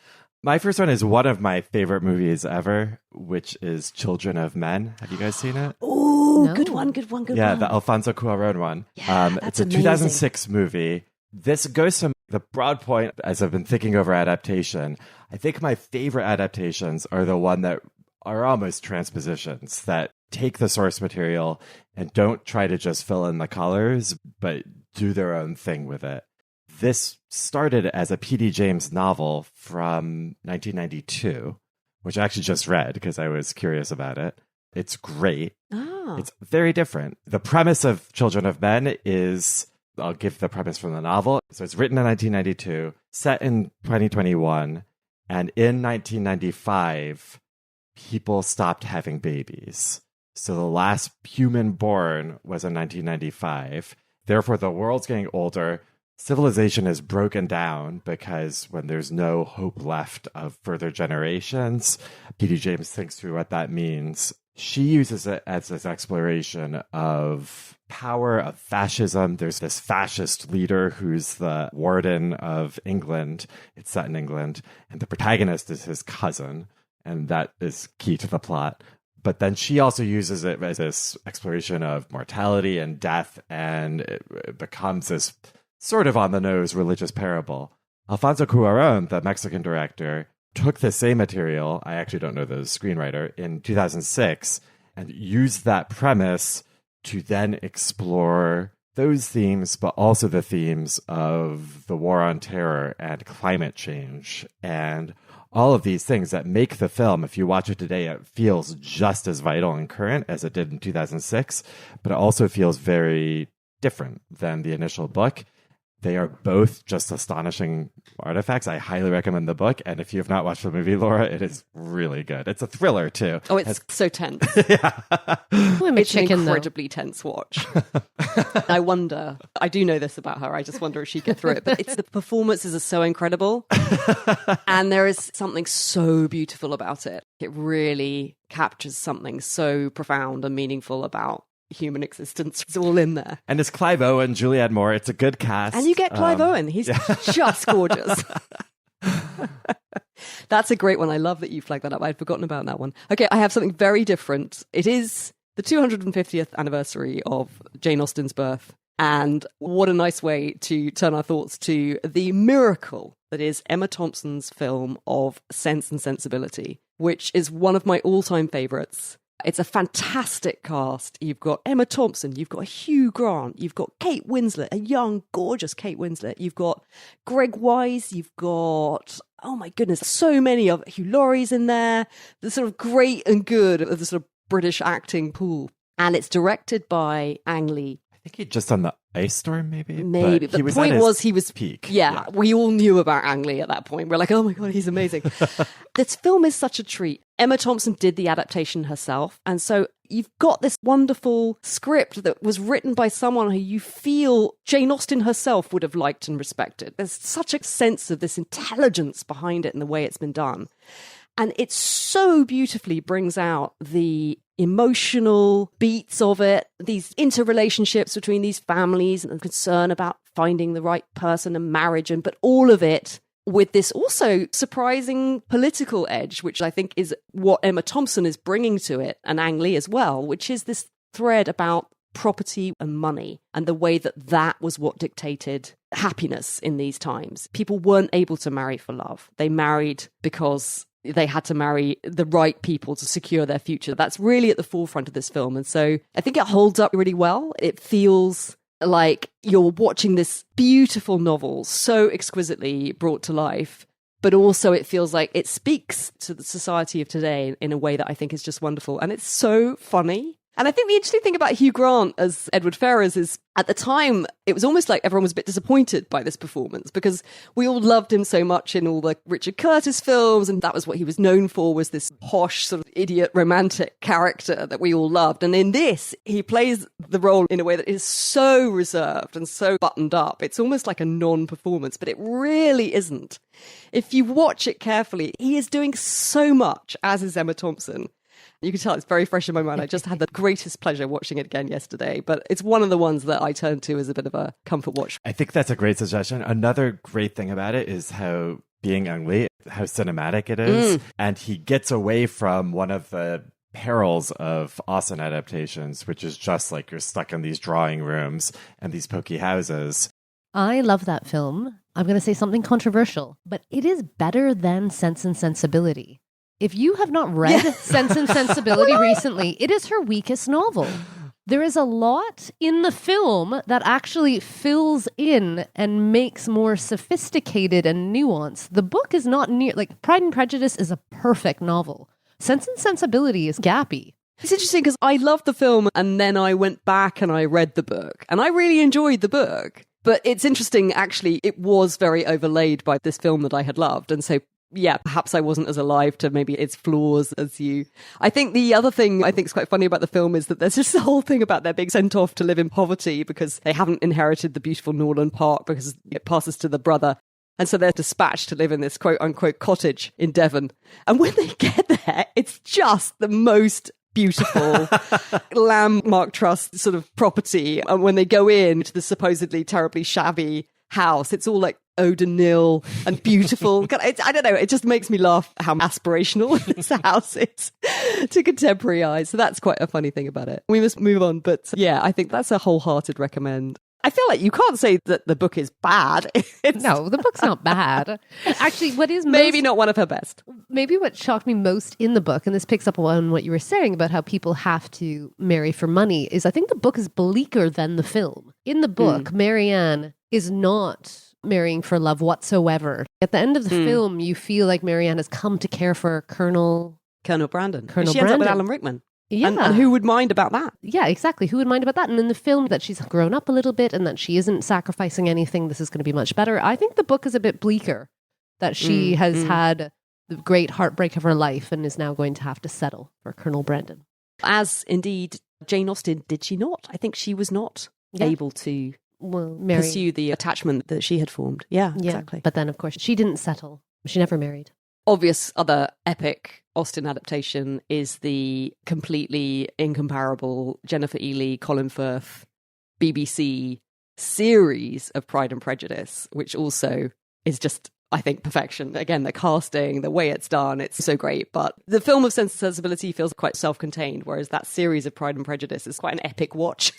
My first one is one of my favorite movies ever, which is Children of Men. Have you guys seen it? Oh, No. good one. Yeah, the Alfonso Cuarón one. Yeah, it's a 2006 movie. This goes to the broad point, as I've been thinking over adaptation. I think my favorite adaptations are the one that are almost transpositions, that take the source material and don't try to just fill in the colors, but do their own thing with it. This started as a P.D. James novel from 1992, which I actually just read because I was curious about it. It's great. It's very different. The premise of Children of Men is, I'll give the premise from the novel. So it's written in 1992, set in 2021, and in 1995, people stopped having babies. So the last human born was in 1995. Therefore, the world's getting older. Civilization is broken down because when there's no hope left of further generations, P.D. James thinks through what that means. She uses it as this exploration of power, of fascism. There's this fascist leader who's the warden of England. It's set in England. And the protagonist is his cousin. And that is key to the plot. But then she also uses it as this exploration of mortality and death. And it becomes this sort of on-the-nose religious parable. Alfonso Cuarón, the Mexican director, took the same material, I actually don't know the screenwriter, in 2006, and used that premise to then explore those themes, but also the themes of the war on terror and climate change, and all of these things that make the film, if you watch it today, it feels just as vital and current as it did in 2006, but it also feels very different than the initial book. They are both just astonishing artifacts. I highly recommend the book. And if you have not watched the movie, Laura, it is really good. It's a thriller, too. Oh, it's so tense. Yeah. It's an incredibly tense watch. I wonder, I do know this about her. I just wonder if she get through it. But the performances are so incredible. And there is something so beautiful about it. It really captures something so profound and meaningful about human existence. It's all in there. And it's Clive Owen, Julianne Moore. It's a good cast. And you get Clive Owen. He's just gorgeous. That's a great one. I love that you flagged that up. I'd forgotten about that one. Okay, I have something very different. It is the 250th anniversary of Jane Austen's birth. And what a nice way to turn our thoughts to the miracle that is Emma Thompson's film of Sense and Sensibility, which is one of my all-time favourites. It's a fantastic cast. You've got Emma Thompson, you've got Hugh Grant, you've got Kate Winslet, a young, gorgeous Kate Winslet. You've got Greg Wise, you've got, oh my goodness, so many of Hugh Laurie's in there. The sort of great and good of the sort of British acting pool. And it's directed by Ang Lee. I think he'd just done the Ice Storm, maybe. Maybe. But the point was he was peak. Yeah, we all knew about Ang Lee at that point. We're like, oh my God, he's amazing. This film is such a treat. Emma Thompson did the adaptation herself. And so you've got this wonderful script that was written by someone who you feel Jane Austen herself would have liked and respected. There's such a sense of this intelligence behind it and the way it's been done. And it so beautifully brings out the emotional beats of it, these interrelationships between these families and the concern about finding the right person and marriage, but all of it with this also surprising political edge, which I think is what Emma Thompson is bringing to it, and Ang Lee as well, which is this thread about property and money and the way that that was what dictated happiness in these times. People weren't able to marry for love. They married because they had to marry the right people to secure their future. That's really at the forefront of this film. And so I think it holds up really well. It feels like you're watching this beautiful novel so exquisitely brought to life, but also it feels like it speaks to the society of today in a way that I think is just wonderful. And it's so funny. And I think the interesting thing about Hugh Grant as Edward Ferrars is, at the time, it was almost like everyone was a bit disappointed by this performance because we all loved him so much in all the Richard Curtis films, and that was what he was known for, was this posh sort of idiot romantic character that we all loved. And in this, he plays the role in a way that is so reserved and so buttoned up. It's almost like a non-performance, but it really isn't. If you watch it carefully, he is doing so much, as is Emma Thompson. You can tell it's very fresh in my mind. I just had the greatest pleasure watching it again yesterday, but it's one of the ones that I turn to as a bit of a comfort watch. I think that's a great suggestion. Another great thing about it is how, being Ang Lee, how cinematic it is. And he gets away from one of the perils of Austen adaptations, which is just like you're stuck in these drawing rooms and these pokey houses. I love that film. I'm going to say something controversial, but it is better than Sense and Sensibility. If you have not read Sense and Sensibility recently, it is her weakest novel. There is a lot in the film that actually fills in and makes more sophisticated and nuanced. The book is not near, like Pride and Prejudice is a perfect novel. Sense and Sensibility is gappy. It's interesting because I loved the film and then I went back and I read the book and I really enjoyed the book. But it's interesting, actually, it was very overlaid by this film that I had loved. And so yeah, perhaps I wasn't as alive to maybe its flaws as you. I think the other thing I think is quite funny about the film is that there's just the whole thing about their being sent off to live in poverty because they haven't inherited the beautiful Norland Park because it passes to the brother. And so they're dispatched to live in this quote unquote cottage in Devon. And when they get there, it's just the most beautiful landmark trust sort of property. And when they go in to the supposedly terribly shabby house, it's all like eau de Nil and beautiful. I don't know, it just makes me laugh how aspirational this house is to contemporary eyes. So that's quite a funny thing about it. We must move on, but yeah, I think that's a wholehearted recommend. I feel like you can't say that the book is bad. No, the book's not bad. Actually, what is maybe not one of her best. Maybe what shocked me most in the book, and this picks up on what you were saying about how people have to marry for money, is I think the book is bleaker than the film. In the book, Marianne is not marrying for love whatsoever. At the end of the film, you feel like Marianne has come to care for Colonel Brandon. Colonel she ends up with Alan Rickman. Yeah. And who would mind about that? Yeah, exactly. Who would mind about that? And in the film, that she's grown up a little bit and that she isn't sacrificing anything. This is going to be much better. I think the book is a bit bleaker, that she has had the great heartbreak of her life and is now going to have to settle for Colonel Brandon. As indeed Jane Austen, did she not? I think she was not able to pursue the attachment that she had formed. Yeah, exactly. But then, of course, she didn't settle. She never married. Obvious other epic Austen adaptation is the completely incomparable Jennifer Ely, Colin Firth, BBC series of Pride and Prejudice, which also is just, I think, perfection. Again, the casting, the way it's done, it's so great. But the film of Sense and Sensibility feels quite self-contained, whereas that series of Pride and Prejudice is quite an epic watch.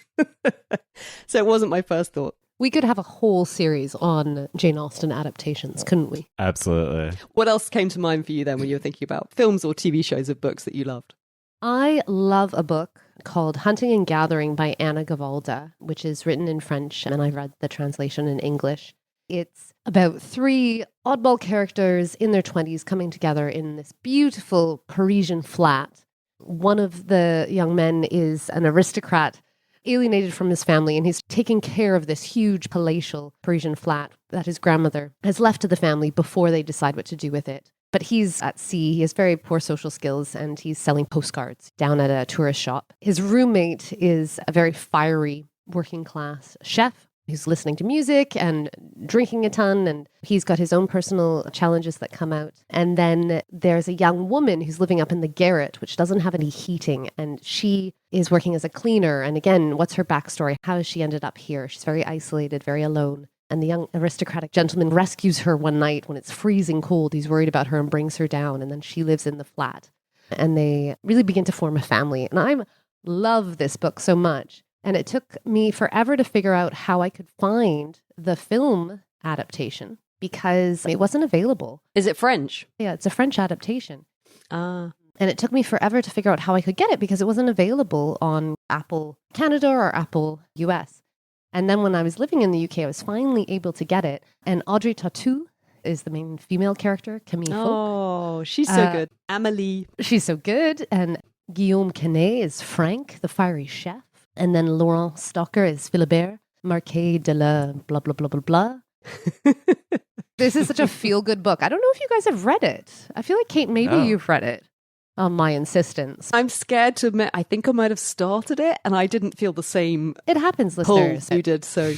So it wasn't my first thought. We could have a whole series on Jane Austen adaptations, couldn't we? Absolutely. What else came to mind for you then when you were thinking about films or TV shows of books that you loved? I love a book called Hunting and Gathering by Anna Gavalda, which is written in French, and I've read the translation in English. It's about 3 oddball characters in their 20s coming together in this beautiful Parisian flat. One of the young men is an aristocrat, alienated from his family, and he's taking care of this huge palatial Parisian flat that his grandmother has left to the family before they decide what to do with it. But he's at sea, he has very poor social skills, and he's selling postcards down at a tourist shop. His roommate is a very fiery working class chef who's listening to music and drinking a ton, and he's got his own personal challenges that come out. And then there's a young woman who's living up in the garret, which doesn't have any heating, and she is working as a cleaner. And again, what's her backstory? How has she ended up here? She's very isolated, very alone. And the young aristocratic gentleman rescues her one night when it's freezing cold. He's worried about her and brings her down, and then she lives in the flat. And they really begin to form a family. And I love this book so much. And it took me forever to figure out how I could find the film adaptation because it wasn't available. Is it French? Yeah, it's a French adaptation. Ah. And it took me forever to figure out how I could get it because it wasn't available on Apple Canada or Apple US. And then when I was living in the UK, I was finally able to get it. And Audrey Tautou is the main female character, Camille Folk. Oh, she's so good. Amélie. She's so good. And Guillaume Canet is Frank, the fiery chef. And then Laurent Stocker is Philibert, Marquis de la blah, blah, blah, blah, blah. This is such a feel-good book. I don't know if you guys have read it. I feel like, Kate, maybe you've read it on my insistence. I'm scared to admit, I think I might have started it and I didn't feel the same It happens, pull listeners. you did, so...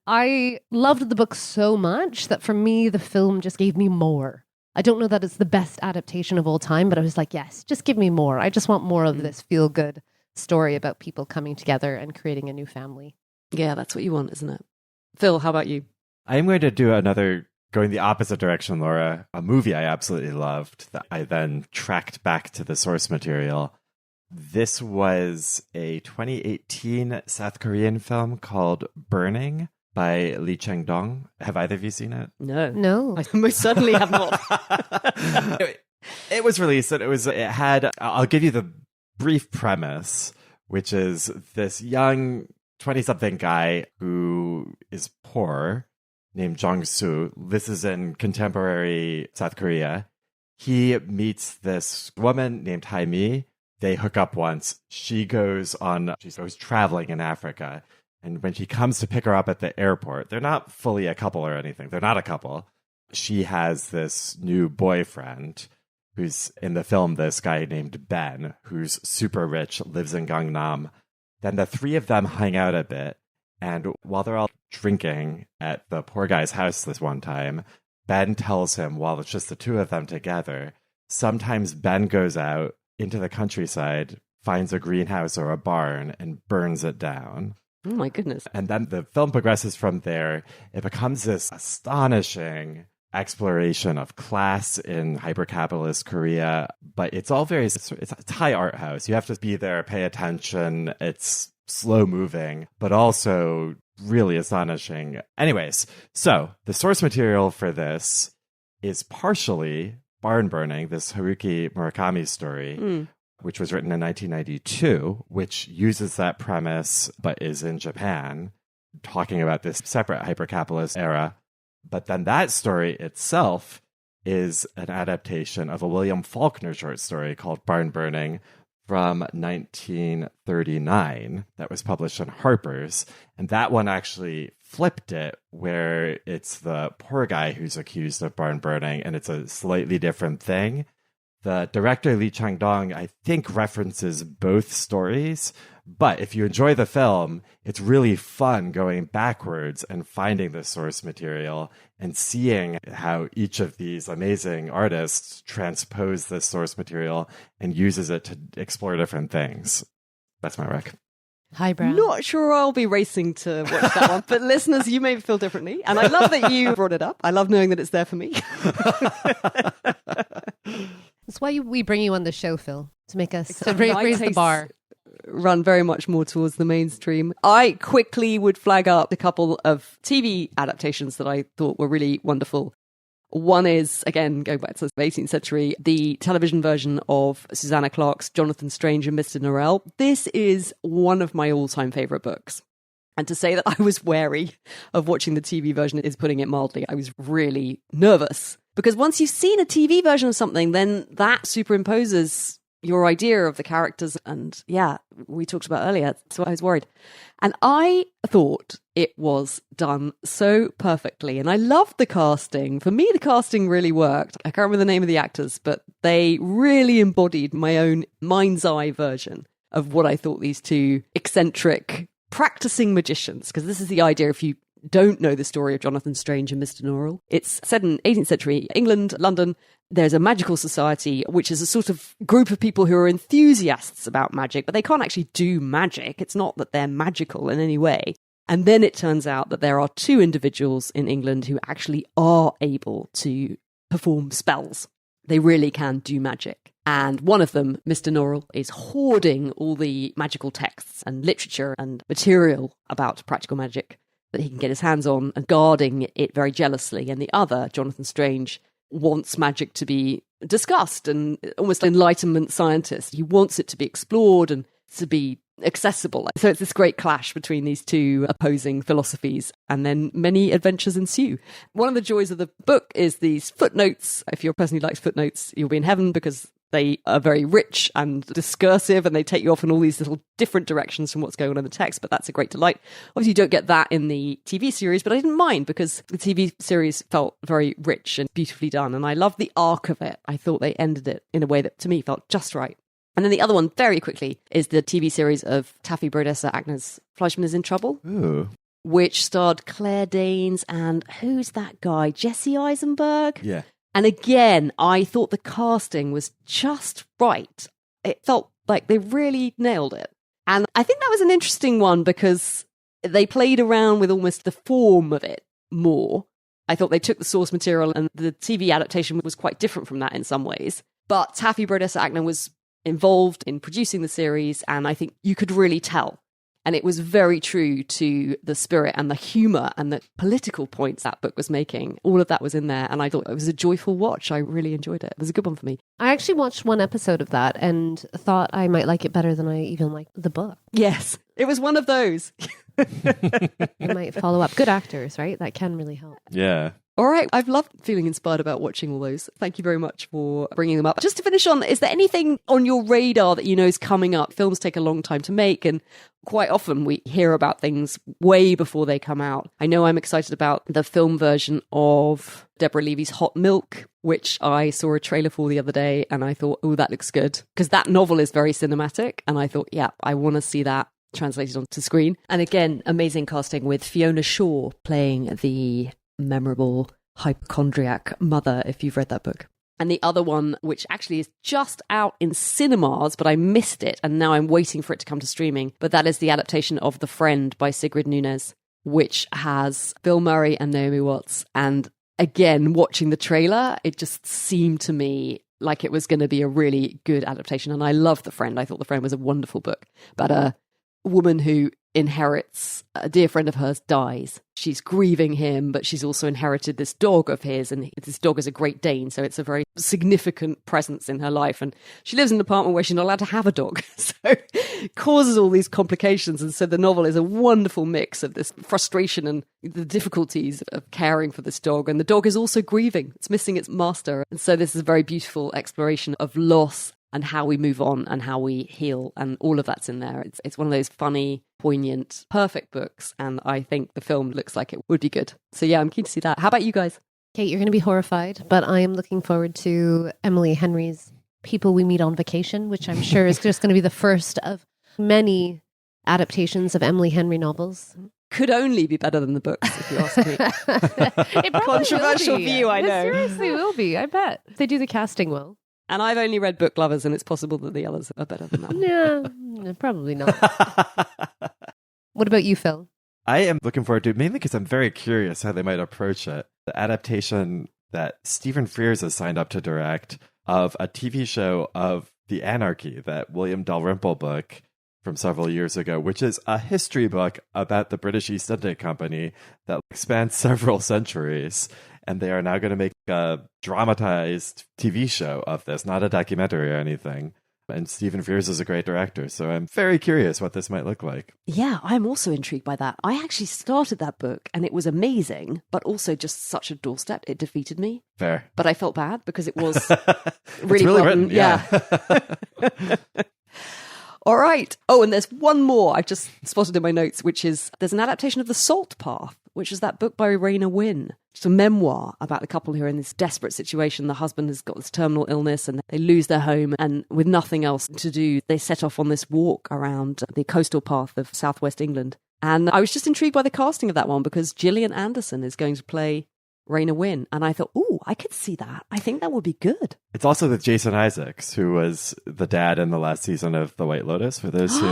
I loved the book so much that for me, the film just gave me more. I don't know that it's the best adaptation of all time, but I was like, yes, just give me more. I just want more of this feel-good story about people coming together and creating a new family. Yeah, that's what you want, isn't it? Phil, how about you? I'm going to do another, going the opposite direction, Laura, a movie I absolutely loved that I then tracked back to the source material. This was a 2018 South Korean film called Burning by Lee Chang-dong. Have either of you seen it? No. I most certainly have not. It was released and it had, I'll give you the brief premise, which is this young 20-something guy who is poor named Jong-soo. This is in contemporary South Korea. He meets this woman named Haimi. They hook up once. She goes traveling in Africa. And when she comes to pick her up at the airport, they're not fully a couple or anything. They're not a couple. She has this new boyfriend who's in the film, this guy named Ben, who's super rich, lives in Gangnam. Then the three of them hang out a bit. And while they're all drinking at the poor guy's house this one time, Ben tells him, while it's just the two of them together, sometimes Ben goes out into the countryside, finds a greenhouse or a barn, and burns it down. Oh my goodness. And then the film progresses from there. It becomes this astonishing exploration of class in hyper-capitalist Korea, but it's all it's a Thai art house. You have to be there, pay attention. It's slow moving, but also really astonishing. Anyways, so the source material for this is partially Barn Burning, this Haruki Murakami story, which was written in 1992, which uses that premise, but is in Japan, talking about this separate hyper-capitalist era. But then that story itself is an adaptation of a William Faulkner short story called Barn Burning from 1939 that was published in Harper's. And that one actually flipped it, where it's the poor guy who's accused of barn burning, and it's a slightly different thing. The director, Lee Chang-dong, I think references both stories, but if you enjoy the film, it's really fun going backwards and finding the source material and seeing how each of these amazing artists transpose the source material and uses it to explore different things. That's my rec. Highbrow. Not sure I'll be racing to watch that one, but listeners, you may feel differently. And I love that you brought it up. I love knowing that it's there for me. That's why we bring you on the show, Phil, to make us to raise the bar. Run very much more towards the mainstream. I quickly would flag up a couple of TV adaptations that I thought were really wonderful. One is, again, going back to the 18th century, the television version of Susanna Clarke's Jonathan Strange and Mr. Norrell. This is one of my all-time favourite books. And to say that I was wary of watching the TV version is putting it mildly. I was really nervous. Because once you've seen a TV version of something, then that superimposes your idea of the characters. And yeah, we talked about earlier, so I was worried. And I thought it was done so perfectly. And I loved the casting. For me, the casting really worked. I can't remember the name of the actors, but they really embodied my own mind's eye version of what I thought these two eccentric practicing magicians, because this is the idea if you don't know the story of Jonathan Strange and Mr. Norrell. It's set in 18th century England, London. There's a magical society, which is a sort of group of people who are enthusiasts about magic, but they can't actually do magic. It's not that they're magical in any way. And then it turns out that there are two individuals in England who actually are able to perform spells. They really can do magic. And one of them, Mr. Norrell, is hoarding all the magical texts and literature and material about practical magic that he can get his hands on and guarding it very jealously. And the other, Jonathan Strange, wants magic to be discussed and almost enlightenment scientist. He wants it to be explored and to be accessible. So it's this great clash between these two opposing philosophies, and then many adventures ensue. One of the joys of the book is these footnotes. If you're a person who likes footnotes, you'll be in heaven, because they are very rich and discursive, and they take you off in all these little different directions from what's going on in the text, but that's a great delight. Obviously, you don't get that in the TV series, but I didn't mind, because the TV series felt very rich and beautifully done, and I loved the arc of it. I thought they ended it in a way that, to me, felt just right. And then the other one, very quickly, is the TV series of Taffy Brodesser, Agnes Fleischman is in Trouble. Ooh. Which starred Claire Danes and who's that guy? Jesse Eisenberg? Yeah. And again, I thought the casting was just right. It felt like they really nailed it. And I think that was an interesting one because they played around with almost the form of it more. I thought they took the source material, and the TV adaptation was quite different from that in some ways. But Taffy Brodesser Agner was involved in producing the series, and I think you could really tell. And it was very true to the spirit and the humour and the political points that book was making. All of that was in there, and I thought it was a joyful watch. I really enjoyed it. It was a good one for me. I actually watched one episode of that and thought I might like it better than I even liked the book. Yes, it was one of those. I might follow up. Good actors, right? That can really help. Yeah. All right. I've loved feeling inspired about watching all those. Thank you very much for bringing them up. Just to finish on, is there anything on your radar that you know is coming up? Films take a long time to make, and quite often we hear about things way before they come out. I know I'm excited about the film version of Deborah Levy's Hot Milk, which I saw a trailer for the other day, and I thought, oh, that looks good. Because that novel is very cinematic, and I thought, yeah, I want to see that translated onto screen. And again, amazing casting with Fiona Shaw playing the memorable hypochondriac mother, if you've read that book. And the other one, which actually is just out in cinemas, but I missed it, and now I'm waiting for it to come to streaming, but that is the adaptation of The Friend by Sigrid Nunez, which has Bill Murray and Naomi Watts. And again, watching the trailer, it just seemed to me like it was going to be a really good adaptation. And I love The Friend. I thought The Friend was a wonderful book about a woman who inherits, a dear friend of hers dies. She's grieving him, but she's also inherited this dog of his, and this dog is a Great Dane, so it's a very significant presence in her life. And she lives in an apartment where she's not allowed to have a dog, so it causes all these complications. And so the novel is a wonderful mix of this frustration and the difficulties of caring for this dog. And the dog is also grieving. It's missing its master. And so this is a very beautiful exploration of loss and how we move on and how we heal, and all of that's in there. It's one of those funny, poignant, perfect books, and I think the film looks like it would be good. So yeah, I'm keen to see that. How about you guys? Kate, you're going to be horrified, but I am looking forward to Emily Henry's People We Meet on Vacation, which I'm sure is just going to be the first of many adaptations of Emily Henry novels. Could only be better than the books, if you ask me. It Controversial view, I know. It seriously will be, I bet. If they do the casting well. And I've only read Book Lovers, and it's possible that the others are better than that. No, probably not. What about you, Phil? I am looking forward to it, mainly because I'm very curious how they might approach it. The adaptation that Stephen Frears has signed up to direct of a TV show of The Anarchy, that William Dalrymple book from several years ago, which is a history book about the British East India Company that spans several centuries. And they are now going to make a dramatized TV show of this, not a documentary or anything. And Stephen Frears is a great director, so I'm very curious what this might look like. Yeah, I'm also intrigued by that. I actually started that book, and it was amazing, but also just such a doorstep. It defeated me. Fair. But I felt bad because it was really well written. Yeah. All right. Oh, and there's one more I've just spotted in my notes, which is there's an adaptation of The Salt Path, which is that book by Raina Wynn. It's a memoir about the couple who are in this desperate situation. The husband has got this terminal illness and they lose their home, and with nothing else to do, they set off on this walk around the coastal path of southwest England. And I was just intrigued by the casting of that one because Gillian Anderson is going to play Raina Wynn. And I thought, oh, I could see that. I think that would be good. It's also with Jason Isaacs, who was the dad in the last season of The White Lotus, for those who...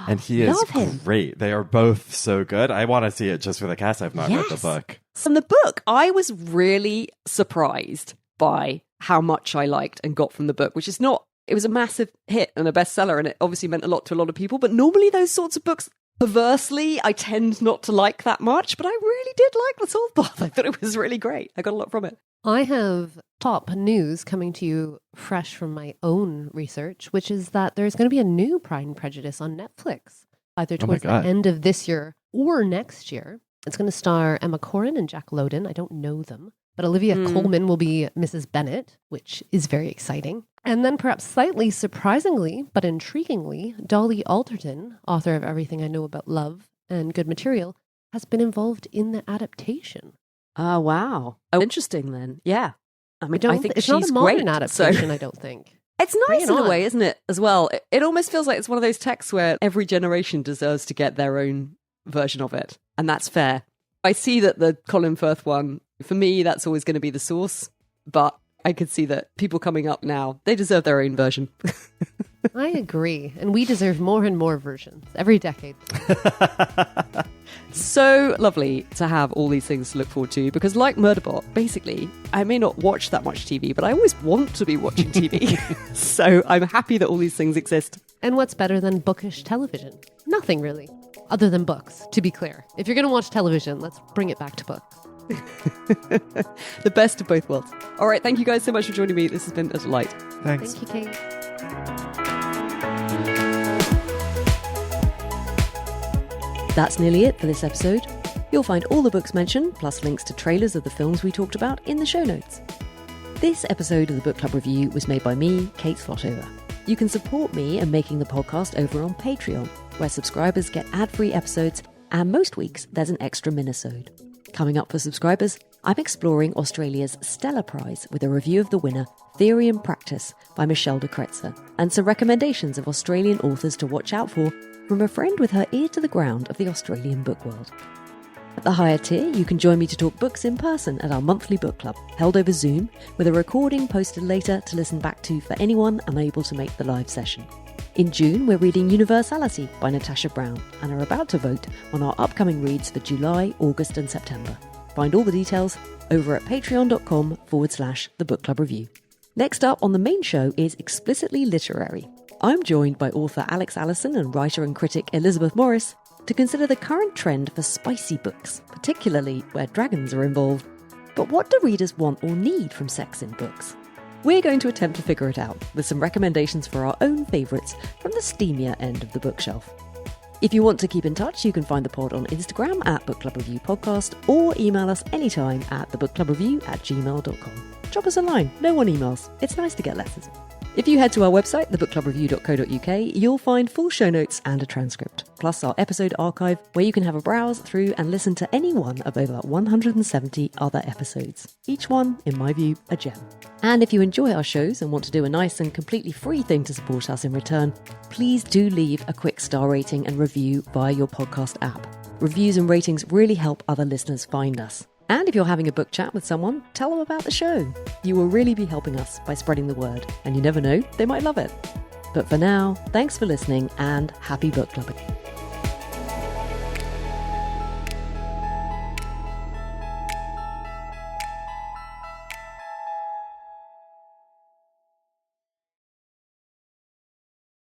And he is great. They are both so good. I want to see it just for the cast. I've not read the book. From the book, I was really surprised by how much I liked and got from the book, which is not... It was a massive hit and a bestseller, and it obviously meant a lot to a lot of people. But normally those sorts of books... Perversely, I tend not to like that much, but I really did like The Salt Bath. I thought it was really great. I got a lot from it. I have top news coming to you fresh from my own research, which is that there's going to be a new Pride and Prejudice on Netflix, either towards the end of this year or next year. It's going to star Emma Corrin and Jack Lowden. I don't know them, but Olivia Colman will be Mrs. Bennet, which is very exciting. And then perhaps slightly surprisingly, but intriguingly, Dolly Alderton, author of Everything I Know About Love and Good Material, has been involved in the adaptation. Oh, wow. Oh, interesting then. Yeah. I mean, I think it's she's not a modern great, adaptation, I don't think. It's nice in a way, isn't it, as well? It almost feels like it's one of those texts where every generation deserves to get their own version of it. And that's fair. I see that the Colin Firth one, for me, that's always going to be the source. But I could see that people coming up now, they deserve their own version. I agree. And we deserve more and more versions every decade. So lovely to have all these things to look forward to, because like Murderbot, basically, I may not watch that much TV, but I always want to be watching TV. So I'm happy that all these things exist. And what's better than bookish television? Nothing really, other than books, to be clear. If you're going to watch television, let's bring it back to books. The best of both worlds. All right, thank you guys so much for joining me. This has been a delight. Thanks. Thank you, Kate. That's nearly it for this episode. You'll find all the books mentioned, plus links to trailers of the films we talked about in the show notes. This episode of the Book Club Review was made by me, Kate Slotover. You can support me in making the podcast over on Patreon, where subscribers get ad-free episodes, and most weeks there's an extra minisode. Coming up for subscribers, I'm exploring Australia's Stella Prize with a review of the winner, Theory and Practice, by Michelle de Kretzer, and some recommendations of Australian authors to watch out for from a friend with her ear to the ground of the Australian book world. At the higher tier, you can join me to talk books in person at our monthly book club, held over Zoom, with a recording posted later to listen back to for anyone unable to make the live session. In June, we're reading Universality by Natasha Brown and are about to vote on our upcoming reads for July, August and September. Find all the details over at patreon.com/The Book Club Review. Next up on the main show is Explicitly Literary. I'm joined by author Alex Allison and writer and critic Elizabeth Morris to consider the current trend for spicy books, particularly where dragons are involved. But what do readers want or need from sex in books? We're going to attempt to figure it out with some recommendations for our own favourites from the steamier end of the bookshelf. If you want to keep in touch, you can find the pod on Instagram at Book Club Review Podcast or email us anytime at thebookclubreview@gmail.com. Drop us a line. No one emails. It's nice to get letters. If you head to our website, thebookclubreview.co.uk, you'll find full show notes and a transcript, plus our episode archive, where you can have a browse through and listen to any one of over 170 other episodes. Each one, in my view, a gem. And if you enjoy our shows and want to do a nice and completely free thing to support us in return, please do leave a quick star rating and review via your podcast app. Reviews and ratings really help other listeners find us. And if you're having a book chat with someone, tell them about the show. You will really be helping us by spreading the word. And you never know, they might love it. But for now, thanks for listening and happy book clubbing.